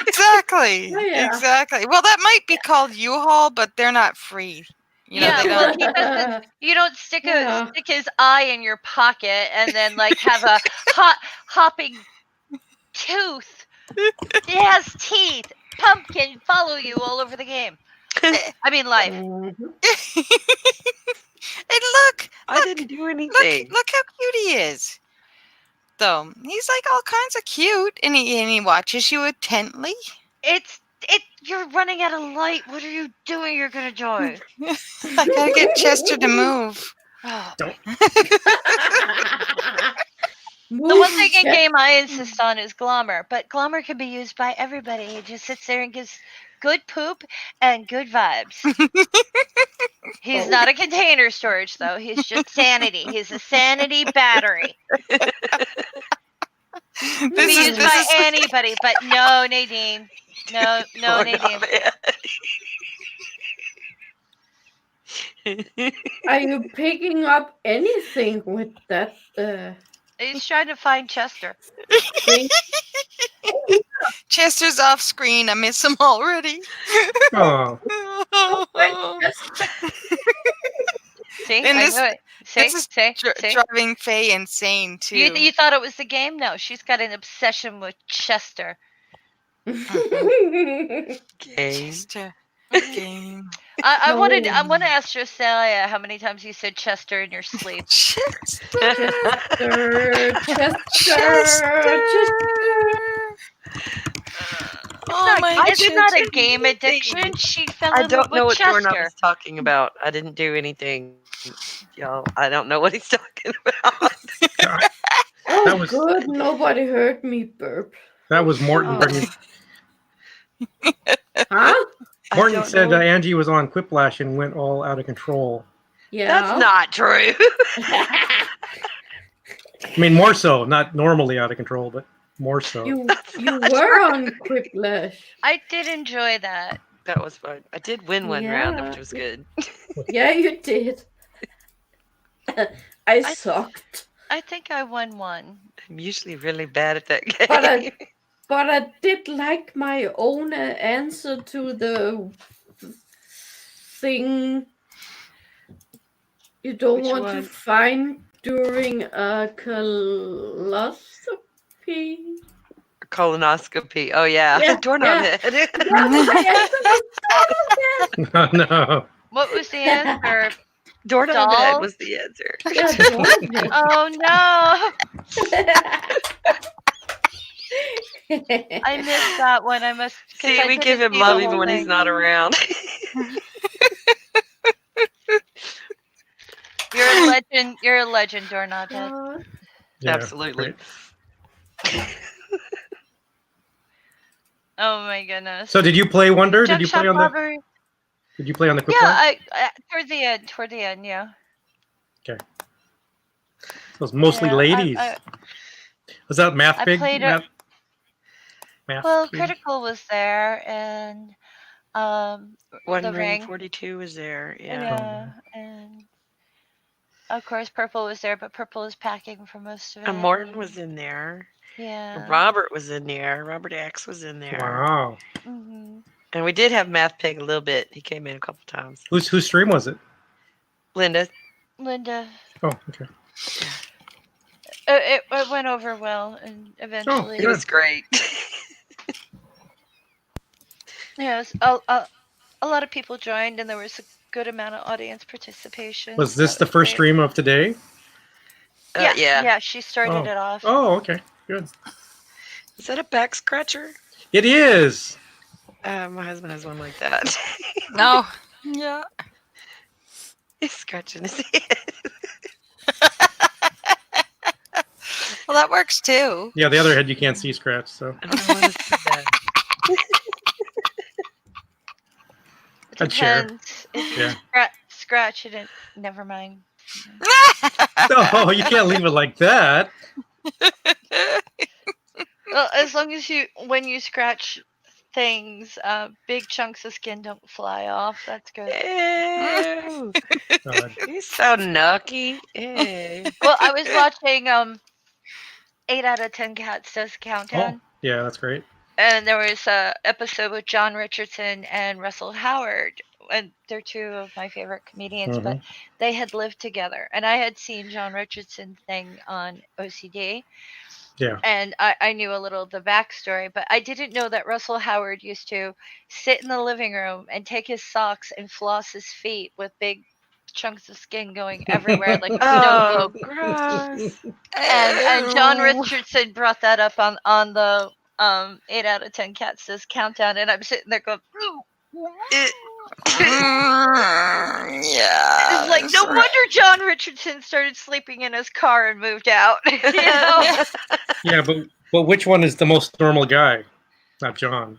Speaker 3: Exactly.
Speaker 4: Oh, yeah.
Speaker 3: Exactly. Well, that might be called U-Haul, but they're not free.
Speaker 2: Yeah,
Speaker 3: they
Speaker 2: well,
Speaker 3: don't.
Speaker 2: he doesn't. You don't stick
Speaker 4: Yeah.
Speaker 2: his eye in your pocket and then like have a hopping tooth. He has teeth. Pumpkin follow you all over the game. I mean, life.
Speaker 4: Mhm.
Speaker 3: And look,
Speaker 1: I didn't do anything.
Speaker 3: look how cute he is. Though he's like all kinds of cute, and he watches you intently.
Speaker 2: You're running out of light. What are you doing? You're gonna die.
Speaker 3: I gotta get Chester to move.
Speaker 2: Oh.
Speaker 6: Don't.
Speaker 2: The one thing in game I insist on is Glommer, but Glommer can be used by everybody. He just sits there and gives good poop and good vibes. He's not a container storage, though. He's just sanity. He's a sanity battery. Can be used by anybody, but no Nadine. No
Speaker 1: Oh,
Speaker 2: Nadine.
Speaker 4: Are you picking up anything with that
Speaker 2: He's trying to find Chester.
Speaker 4: thing?
Speaker 3: Chester's off screen. I miss him already.
Speaker 6: Oh,
Speaker 2: See,
Speaker 3: And
Speaker 2: I
Speaker 3: this
Speaker 2: knew it.
Speaker 3: this
Speaker 2: See,
Speaker 3: is
Speaker 2: see, see.
Speaker 3: driving Faye insane too.
Speaker 2: You thought it was the game? No, she's got an obsession with Chester.
Speaker 1: Game.
Speaker 3: Chester
Speaker 2: Mhm.
Speaker 3: game.
Speaker 2: I
Speaker 4: No.
Speaker 2: wanted. I want to ask Josiah how many times you said Chester in your sleep.
Speaker 3: Chester.
Speaker 4: Chester.
Speaker 3: Oh my
Speaker 2: It's not a
Speaker 3: Chester.
Speaker 2: game addiction. She fell
Speaker 1: I
Speaker 2: in love
Speaker 1: don't know
Speaker 2: with
Speaker 1: what Doorknob
Speaker 2: Chester.
Speaker 1: is talking about. I didn't do anything, y'all. I don't know what he's talking about.
Speaker 6: that
Speaker 4: Oh,
Speaker 6: was
Speaker 4: good. Nobody heard me burp.
Speaker 6: that was Morton
Speaker 1: Oh,
Speaker 6: bringing.
Speaker 4: Huh?
Speaker 1: I
Speaker 6: Morton
Speaker 1: don't
Speaker 6: said
Speaker 1: know.
Speaker 6: Angie was on Quiplash and went all out of control.
Speaker 1: That's
Speaker 4: Yeah.
Speaker 1: not true.
Speaker 6: I mean, more so, not normally out of control, but more so.
Speaker 4: you
Speaker 1: That's
Speaker 4: you
Speaker 1: not
Speaker 4: were
Speaker 1: true.
Speaker 4: on Quiplash.
Speaker 2: I did enjoy that.
Speaker 1: That was fun. I did win one round, which
Speaker 4: Yeah.
Speaker 1: was good.
Speaker 4: Yeah, you did. I
Speaker 2: I
Speaker 4: sucked.
Speaker 2: I think I won one.
Speaker 1: I'm usually really bad at that
Speaker 4: But
Speaker 1: game.
Speaker 4: I did like my own answer to the thing you don't
Speaker 1: Which
Speaker 4: want to
Speaker 1: one?
Speaker 4: find during a colonoscopy.
Speaker 1: Colonoscopy. Oh yeah,
Speaker 4: Yeah,
Speaker 1: doorknob
Speaker 4: yeah.
Speaker 1: head.
Speaker 4: Yeah, my answer was doorknob
Speaker 6: No.
Speaker 2: What was the answer?
Speaker 1: Doorknob head
Speaker 2: Doll?
Speaker 1: was the answer.
Speaker 4: Yeah, doorknob head.
Speaker 2: Oh no! I missed that one. I must because
Speaker 1: See,
Speaker 2: I
Speaker 1: we give
Speaker 2: didn't
Speaker 1: him
Speaker 2: see the
Speaker 1: love even
Speaker 2: whole
Speaker 1: when he's
Speaker 2: thing.
Speaker 1: not around.
Speaker 2: You're a legend. You're a legend, doorknob head.
Speaker 6: Yeah,
Speaker 1: Absolutely.
Speaker 6: great.
Speaker 2: Oh my goodness.
Speaker 6: So, did you play Wonder? Did
Speaker 2: Junk
Speaker 6: you
Speaker 2: shop
Speaker 6: play on the?
Speaker 2: robbery.
Speaker 6: Did you play on the
Speaker 2: Yeah,
Speaker 6: Quiplash?
Speaker 2: I toward the end. Toward the end, yeah.
Speaker 6: Okay. It was mostly
Speaker 2: Yeah,
Speaker 6: ladies. Was that math
Speaker 2: I
Speaker 6: big?
Speaker 2: played it.
Speaker 6: Math
Speaker 2: Well,
Speaker 6: huge?
Speaker 2: Critical was there, and
Speaker 1: One
Speaker 2: the
Speaker 1: ring
Speaker 2: ring.
Speaker 1: 42 was there. Yeah.
Speaker 2: Yeah, and of course Purple was there, but Purple was packing for most of it.
Speaker 1: And Morton was in there.
Speaker 2: Yeah.
Speaker 1: Robert was in there. Robert X was in there.
Speaker 6: Wow.
Speaker 2: Hmm.
Speaker 1: And we did have Math Pig a little bit. He came in a couple times.
Speaker 6: Whose stream was it?
Speaker 1: Linda.
Speaker 2: Linda.
Speaker 6: Oh, okay.
Speaker 2: It went over well, and eventually.
Speaker 1: It was great.
Speaker 2: Yeah, a lot of people joined, and there was a good amount of audience participation.
Speaker 6: Was
Speaker 2: so
Speaker 6: this
Speaker 2: that
Speaker 6: the
Speaker 2: was
Speaker 6: first
Speaker 2: great.
Speaker 6: stream of today?
Speaker 2: Yeah,
Speaker 1: Yeah.
Speaker 2: yeah, she started
Speaker 6: Oh.
Speaker 2: it off.
Speaker 6: Oh, okay. Good.
Speaker 1: Is that a back scratcher?
Speaker 6: It is.
Speaker 1: My husband has one like that.
Speaker 3: No. Yeah.
Speaker 1: He's scratching his head.
Speaker 3: Well, that works too.
Speaker 6: Yeah, the other head you can't see scratch. So
Speaker 1: I don't want to see that.
Speaker 2: It
Speaker 6: I'd share.
Speaker 2: depends. If you
Speaker 6: Yeah.
Speaker 2: scratch it, never mind.
Speaker 6: No, you can't leave it like that.
Speaker 2: Well, as long as when you scratch things, big chunks of skin don't fly off. That's good.
Speaker 1: Ew.
Speaker 6: God.
Speaker 1: He's so nucky. Ew.
Speaker 2: Well, I was watching 8 out of 10 Cats does
Speaker 6: Oh,
Speaker 2: countdown,
Speaker 6: yeah, that's great.
Speaker 2: and there was a episode with John Richardson and Russell Howard, and they're two of my favorite comedians. But they had lived together, and I had seen John Richardson's thing on OCD.
Speaker 6: Yeah.
Speaker 2: And I knew a little of the backstory, but I didn't know that Russell Howard used to sit in the living room and take his socks and floss his feet with big chunks of skin going everywhere like a snow
Speaker 1: Oh,
Speaker 2: globe.
Speaker 1: gross.
Speaker 2: And John
Speaker 3: Ew.
Speaker 2: Richardson brought that up on the 8 out of 10 Cats Says countdown, and I'm sitting there going,
Speaker 1: It-
Speaker 3: Yeah.
Speaker 2: it's like no wonder John Richardson started sleeping in his car and moved out. You know?
Speaker 6: Yeah, but which one is the most normal guy? Not John.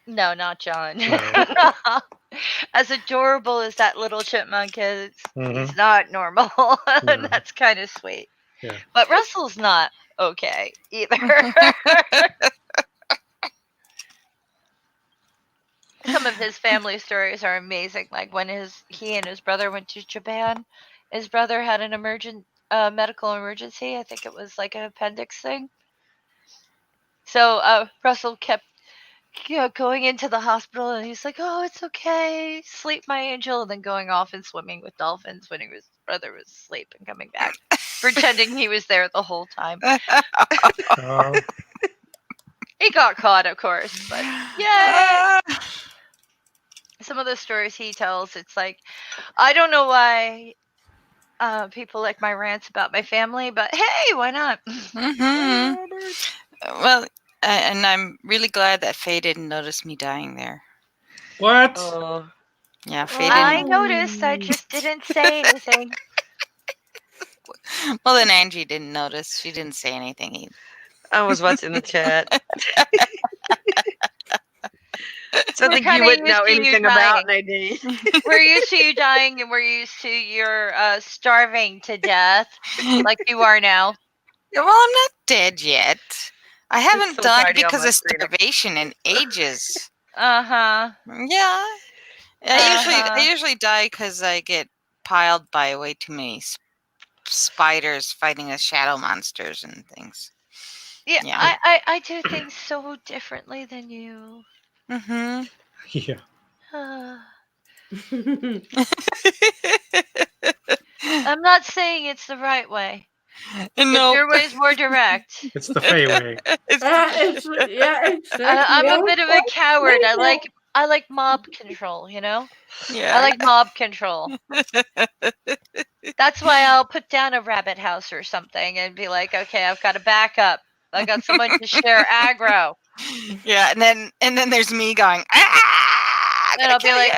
Speaker 2: No, not John.
Speaker 6: No.
Speaker 2: As adorable as that little chipmunk is,
Speaker 6: Mhm.
Speaker 2: he's not normal. And
Speaker 6: No.
Speaker 2: that's kind of sweet.
Speaker 6: Yeah.
Speaker 2: But Russell's not okay either. Some of his family stories are amazing. Like when he and his brother went to Japan, his brother had an medical emergency. I think it was like an appendix thing. So Russell kept going into the hospital, and he's like, "Oh, it's okay, sleep, my angel," and then going off and swimming with dolphins when his brother was asleep and coming back, pretending he was there the whole time.
Speaker 6: Oh,
Speaker 2: He got caught, of course, but yeah, some of the stories he tells, it's like, I don't know why people like my rants about my family, but hey, why not?
Speaker 3: Mhm. Well, and I'm really glad that Faye didn't notice me dying there.
Speaker 6: what?
Speaker 1: Oh,
Speaker 3: Yeah, Faye
Speaker 2: I
Speaker 3: didn't.
Speaker 2: noticed, I just didn't say anything.
Speaker 3: Well, then Angie didn't notice. She didn't say anything either.
Speaker 1: I was watching the chat. So I
Speaker 2: We're
Speaker 1: think you
Speaker 2: kind of
Speaker 1: wouldn't know
Speaker 2: used to you
Speaker 1: anything about
Speaker 2: dying.
Speaker 1: Nadine.
Speaker 2: We're used to you dying, and we're used to your starving to death, like you are now.
Speaker 3: Well, I'm not dead yet. I
Speaker 1: It's
Speaker 3: haven't
Speaker 1: so
Speaker 3: died
Speaker 1: tiny on
Speaker 3: because
Speaker 1: my
Speaker 3: of
Speaker 1: screen.
Speaker 3: starvation in ages.
Speaker 2: Uh-huh.
Speaker 3: Yeah, I
Speaker 2: Uh-huh.
Speaker 3: usually die because I get piled by way too many spiders fighting the shadow monsters and things.
Speaker 2: Yeah,
Speaker 3: Yeah.
Speaker 2: I do things so differently than you.
Speaker 3: Mm-hmm.
Speaker 6: Yeah.
Speaker 2: I'm not saying it's the right way. But
Speaker 3: Nope.
Speaker 2: your way's more direct.
Speaker 6: It's the Fey way.
Speaker 4: Yeah, exactly.
Speaker 2: I'm a
Speaker 4: I'm
Speaker 2: bit of a
Speaker 4: quite
Speaker 2: coward.
Speaker 4: later.
Speaker 2: I like mob control, you know? I
Speaker 3: Yeah.
Speaker 2: like mob control. That's why I'll put down a rabbit house or something and be like, okay, I've got a backup. I got someone to share aggro.
Speaker 3: Yeah, and then there's me going, ah, I'm
Speaker 2: And
Speaker 3: gonna
Speaker 2: I'll be
Speaker 3: kill
Speaker 2: like,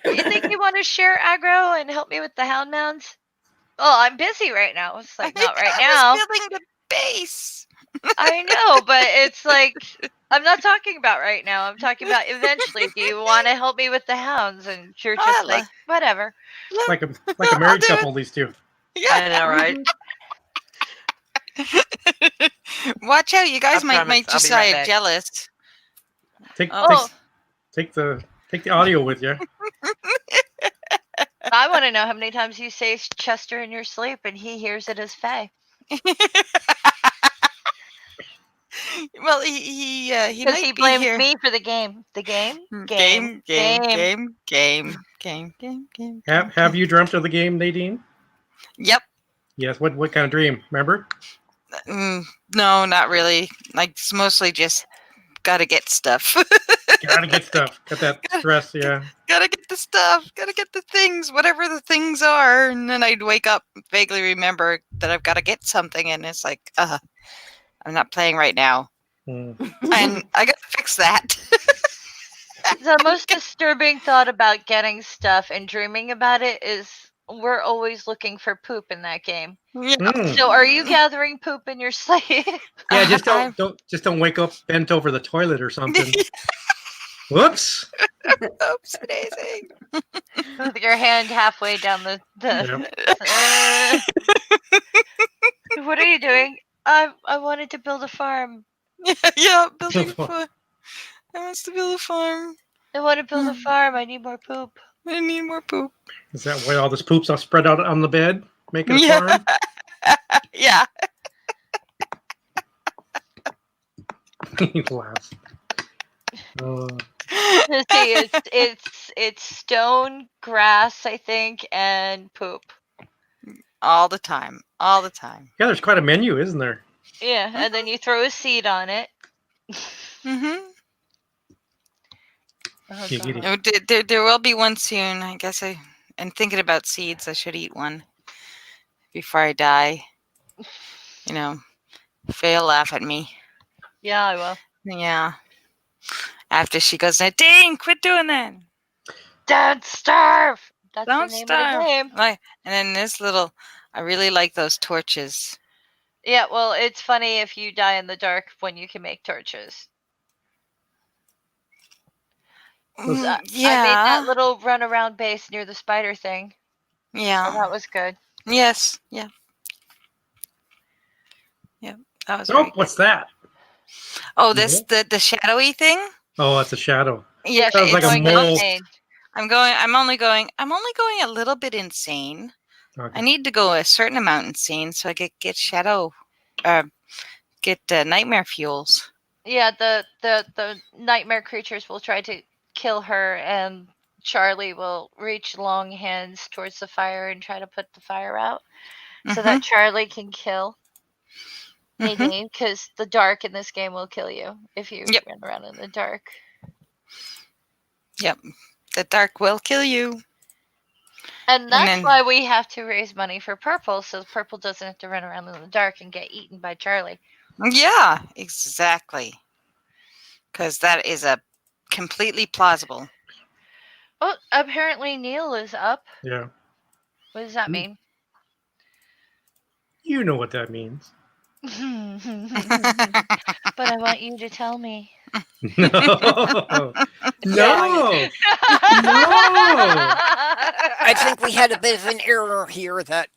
Speaker 3: you.
Speaker 2: you think you want to share aggro and help me with the hound mounds? Oh, I'm busy right now. It's like, not right
Speaker 3: I was
Speaker 2: now.
Speaker 3: building the base.
Speaker 2: I know, but it's like, I'm not talking about right now. I'm talking about eventually. Do you want to help me with the hounds? And you're just like, whatever.
Speaker 6: Like a
Speaker 3: I'll
Speaker 6: married
Speaker 3: do
Speaker 6: couple, these two.
Speaker 3: it.
Speaker 1: I know, right?
Speaker 3: Yeah. Watch out, you guys
Speaker 1: I
Speaker 3: might
Speaker 1: promise
Speaker 3: make
Speaker 1: I'll be right
Speaker 3: Josiah
Speaker 1: back.
Speaker 3: jealous.
Speaker 6: Take
Speaker 2: Oh,
Speaker 6: take the audio with you.
Speaker 2: I want to know how many times you say Chester in your sleep and he hears it as Faye.
Speaker 3: Well, he
Speaker 2: Because
Speaker 3: might
Speaker 2: he
Speaker 3: be
Speaker 2: blames
Speaker 3: here.
Speaker 2: me for the game. The game?
Speaker 3: Game.
Speaker 2: Game.
Speaker 6: Have you dreamt of the game, Nadine?
Speaker 3: Yep.
Speaker 6: Yes. What kind of dream? Remember?
Speaker 3: No, not really. Like, it's mostly just gotta get stuff.
Speaker 6: Gotta get stuff. Got that stress. Yeah.
Speaker 3: Gotta get the stuff. Gotta get the things, whatever the things are. And then I'd wake up, vaguely remember that I've got to get something, and it's like, I'm not playing right now,
Speaker 6: Mm.
Speaker 3: and I gotta fix that.
Speaker 2: The most disturbing thought about getting stuff and dreaming about it is we're always looking for poop in that game.
Speaker 3: Yeah.
Speaker 6: Mm.
Speaker 2: So are you gathering poop in your sleep?
Speaker 6: Yeah. Just
Speaker 3: I'm-
Speaker 6: don't wake up bent over the toilet or something. Whoops.
Speaker 3: Oops, daisy.
Speaker 2: With your hand halfway down the
Speaker 6: Yep.
Speaker 2: What are you doing? I wanted to build a farm.
Speaker 3: Yeah, building a farm. I wants to build a farm.
Speaker 2: I want to build a farm. I need more poop.
Speaker 3: I need more poop.
Speaker 6: Is that why all this poop's all spread out on the bed, making a
Speaker 3: Yeah.
Speaker 6: farm?
Speaker 3: Yeah.
Speaker 6: He laughs.
Speaker 2: See, it's stone, grass, I think, and poop.
Speaker 3: All the time. All the time.
Speaker 6: Yeah, there's quite a menu, isn't there?
Speaker 2: Yeah, and then you throw a seed on it.
Speaker 3: Mm-hmm.
Speaker 2: Oh,
Speaker 6: Giggity.
Speaker 2: God.
Speaker 3: There will be one soon. I guess I'm thinking about seeds. I should eat one before I die. You know, Faye will laugh at me.
Speaker 2: Yeah, I will.
Speaker 3: Yeah. After she goes, dang, quit doing that.
Speaker 2: Don't starve. That's
Speaker 3: Don't
Speaker 2: the name
Speaker 3: starve.
Speaker 2: of the game.
Speaker 3: Like, and then this little, I really like those torches.
Speaker 2: Yeah, well, it's funny if you die in the dark when you can make torches. I made
Speaker 3: Yeah.
Speaker 2: that little runaround base near the spider thing. So
Speaker 3: Yeah.
Speaker 2: that was good.
Speaker 3: Yes. Yeah. Yeah. That was
Speaker 6: Oh,
Speaker 3: very good.
Speaker 6: what's that?
Speaker 3: Oh, this the shadowy thing?
Speaker 6: Oh, that's a shadow.
Speaker 2: Yeah,
Speaker 6: Sounds
Speaker 2: she's
Speaker 6: like a
Speaker 2: going
Speaker 6: mole.
Speaker 2: insane.
Speaker 3: I'm only going a little bit insane.
Speaker 6: Okay.
Speaker 3: I need to go a certain amount insane so I get shadow, get nightmare fuels.
Speaker 2: Yeah, the nightmare creatures will try to kill her, and Charlie will reach long hands towards the fire and try to put the fire out so that Charlie can kill Nadine, because the dark in this game will kill you if you
Speaker 3: Yep.
Speaker 2: run around in the dark.
Speaker 3: Yep. The dark will kill you.
Speaker 2: And that's
Speaker 3: then-
Speaker 2: why we have to raise money for Purple, so Purple doesn't have to run around in the dark and get eaten by Charlie.
Speaker 3: Yeah, exactly. Because that is a completely plausible.
Speaker 2: Oh, apparently Neil is up.
Speaker 6: Yeah.
Speaker 2: What does that
Speaker 6: Mm.
Speaker 2: mean?
Speaker 6: You know what that means.
Speaker 2: But I want you to tell me.
Speaker 6: No. No. No.
Speaker 5: I think we had a bit of an error here that,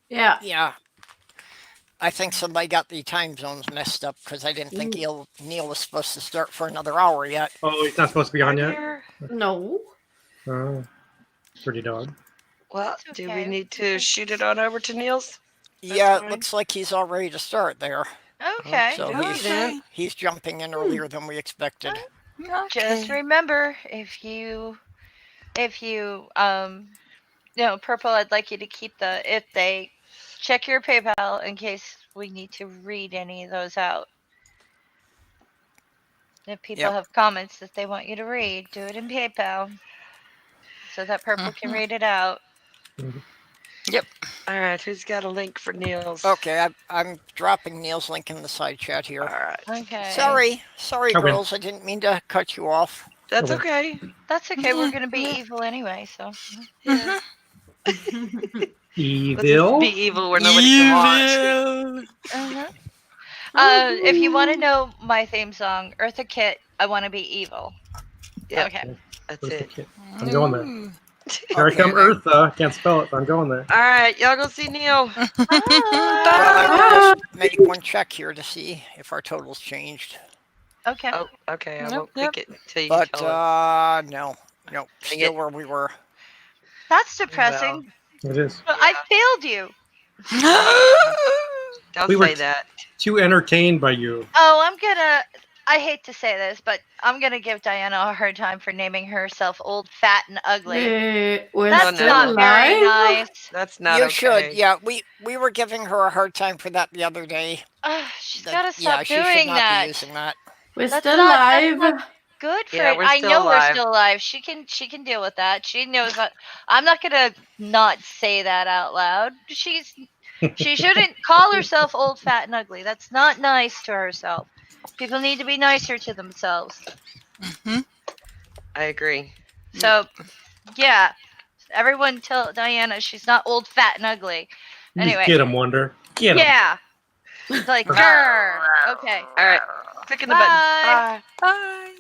Speaker 4: Yeah.
Speaker 5: yeah. I think somebody got the time zones messed up because I didn't think Neil was supposed to start for another hour yet.
Speaker 6: Oh, he's not supposed to be on yet?
Speaker 1: Here.
Speaker 4: No.
Speaker 6: Oh. Pretty dog.
Speaker 1: Well,
Speaker 2: It's
Speaker 1: do we
Speaker 2: okay.
Speaker 1: need to shoot it on over to Niels?
Speaker 5: Yeah,
Speaker 1: fine.
Speaker 5: it looks like he's all ready to start there.
Speaker 2: Okay.
Speaker 5: So
Speaker 1: Okay.
Speaker 5: he's jumping in earlier than we expected.
Speaker 2: Just remember, if you Purple, I'd like you to keep if they check your PayPal in case we need to read any of those out. If people
Speaker 5: Yep.
Speaker 2: have comments that they want you to read, do it in PayPal so that Purple can read it out.
Speaker 1: All right, who's got a link for Niels?
Speaker 5: Okay, I'm dropping Neil's link in the side chat
Speaker 1: All
Speaker 5: here.
Speaker 1: right.
Speaker 2: Okay.
Speaker 5: Sorry,
Speaker 6: Okay.
Speaker 5: girls. I didn't mean to cut you off.
Speaker 1: That's
Speaker 6: Okay.
Speaker 1: okay.
Speaker 2: That's okay. We're gonna be evil anyway, so.
Speaker 1: Yeah. Let's
Speaker 6: Evil.
Speaker 1: just be evil where nobody can watch.
Speaker 2: Uh-huh. If you want to know my theme song, Eartha Kitt, I want to be evil.
Speaker 1: Yeah,
Speaker 2: Okay.
Speaker 1: that's
Speaker 6: Where's the
Speaker 1: it.
Speaker 6: kid? I'm going there.
Speaker 3: Ooh.
Speaker 6: Here I come,
Speaker 5: Okay, then.
Speaker 6: Eartha. I can't spell it, but I'm going there.
Speaker 1: All right, y'all go see Neil.
Speaker 5: Well, I will just make one check here to see if our totals changed.
Speaker 2: Okay.
Speaker 1: Oh, okay. I
Speaker 3: Yep,
Speaker 1: won't click it until you
Speaker 5: But
Speaker 1: tell us.
Speaker 5: no,
Speaker 1: Dang
Speaker 5: still
Speaker 1: it.
Speaker 5: where we were.
Speaker 2: That's depressing.
Speaker 6: It is.
Speaker 2: But I failed you.
Speaker 1: Don't
Speaker 6: We were
Speaker 1: say that.
Speaker 6: Too entertained by you.
Speaker 2: Oh, I hate to say this, but I'm gonna give Diana a hard time for naming herself old, fat, and ugly.
Speaker 4: We're
Speaker 2: That's
Speaker 4: still
Speaker 2: not very
Speaker 4: live?
Speaker 2: nice.
Speaker 1: That's not
Speaker 5: You
Speaker 1: okay.
Speaker 5: should, yeah. We were giving her a hard time for that the other day.
Speaker 2: She's
Speaker 5: That-
Speaker 2: gotta stop
Speaker 5: she should
Speaker 2: doing
Speaker 5: not
Speaker 2: that.
Speaker 5: be using that.
Speaker 4: We're
Speaker 2: That's
Speaker 4: still
Speaker 2: that's
Speaker 4: live.
Speaker 2: good for
Speaker 1: Yeah,
Speaker 2: it.
Speaker 1: we're
Speaker 2: I
Speaker 1: still
Speaker 2: know we're
Speaker 1: alive.
Speaker 2: still alive. She can deal with that. She knows that. I'm not gonna not say that out loud. She shouldn't call herself old, fat, and ugly. That's not nice to herself. People need to be nicer to themselves.
Speaker 1: I agree.
Speaker 2: So, yeah, everyone tell Diana she's not old, fat, and ugly.
Speaker 6: You just
Speaker 2: Anyway,
Speaker 6: get him, Wonder. Get him.
Speaker 2: yeah, it's like, grr. Okay,
Speaker 1: All right, clicking the button.
Speaker 2: Bye.
Speaker 1: Bye.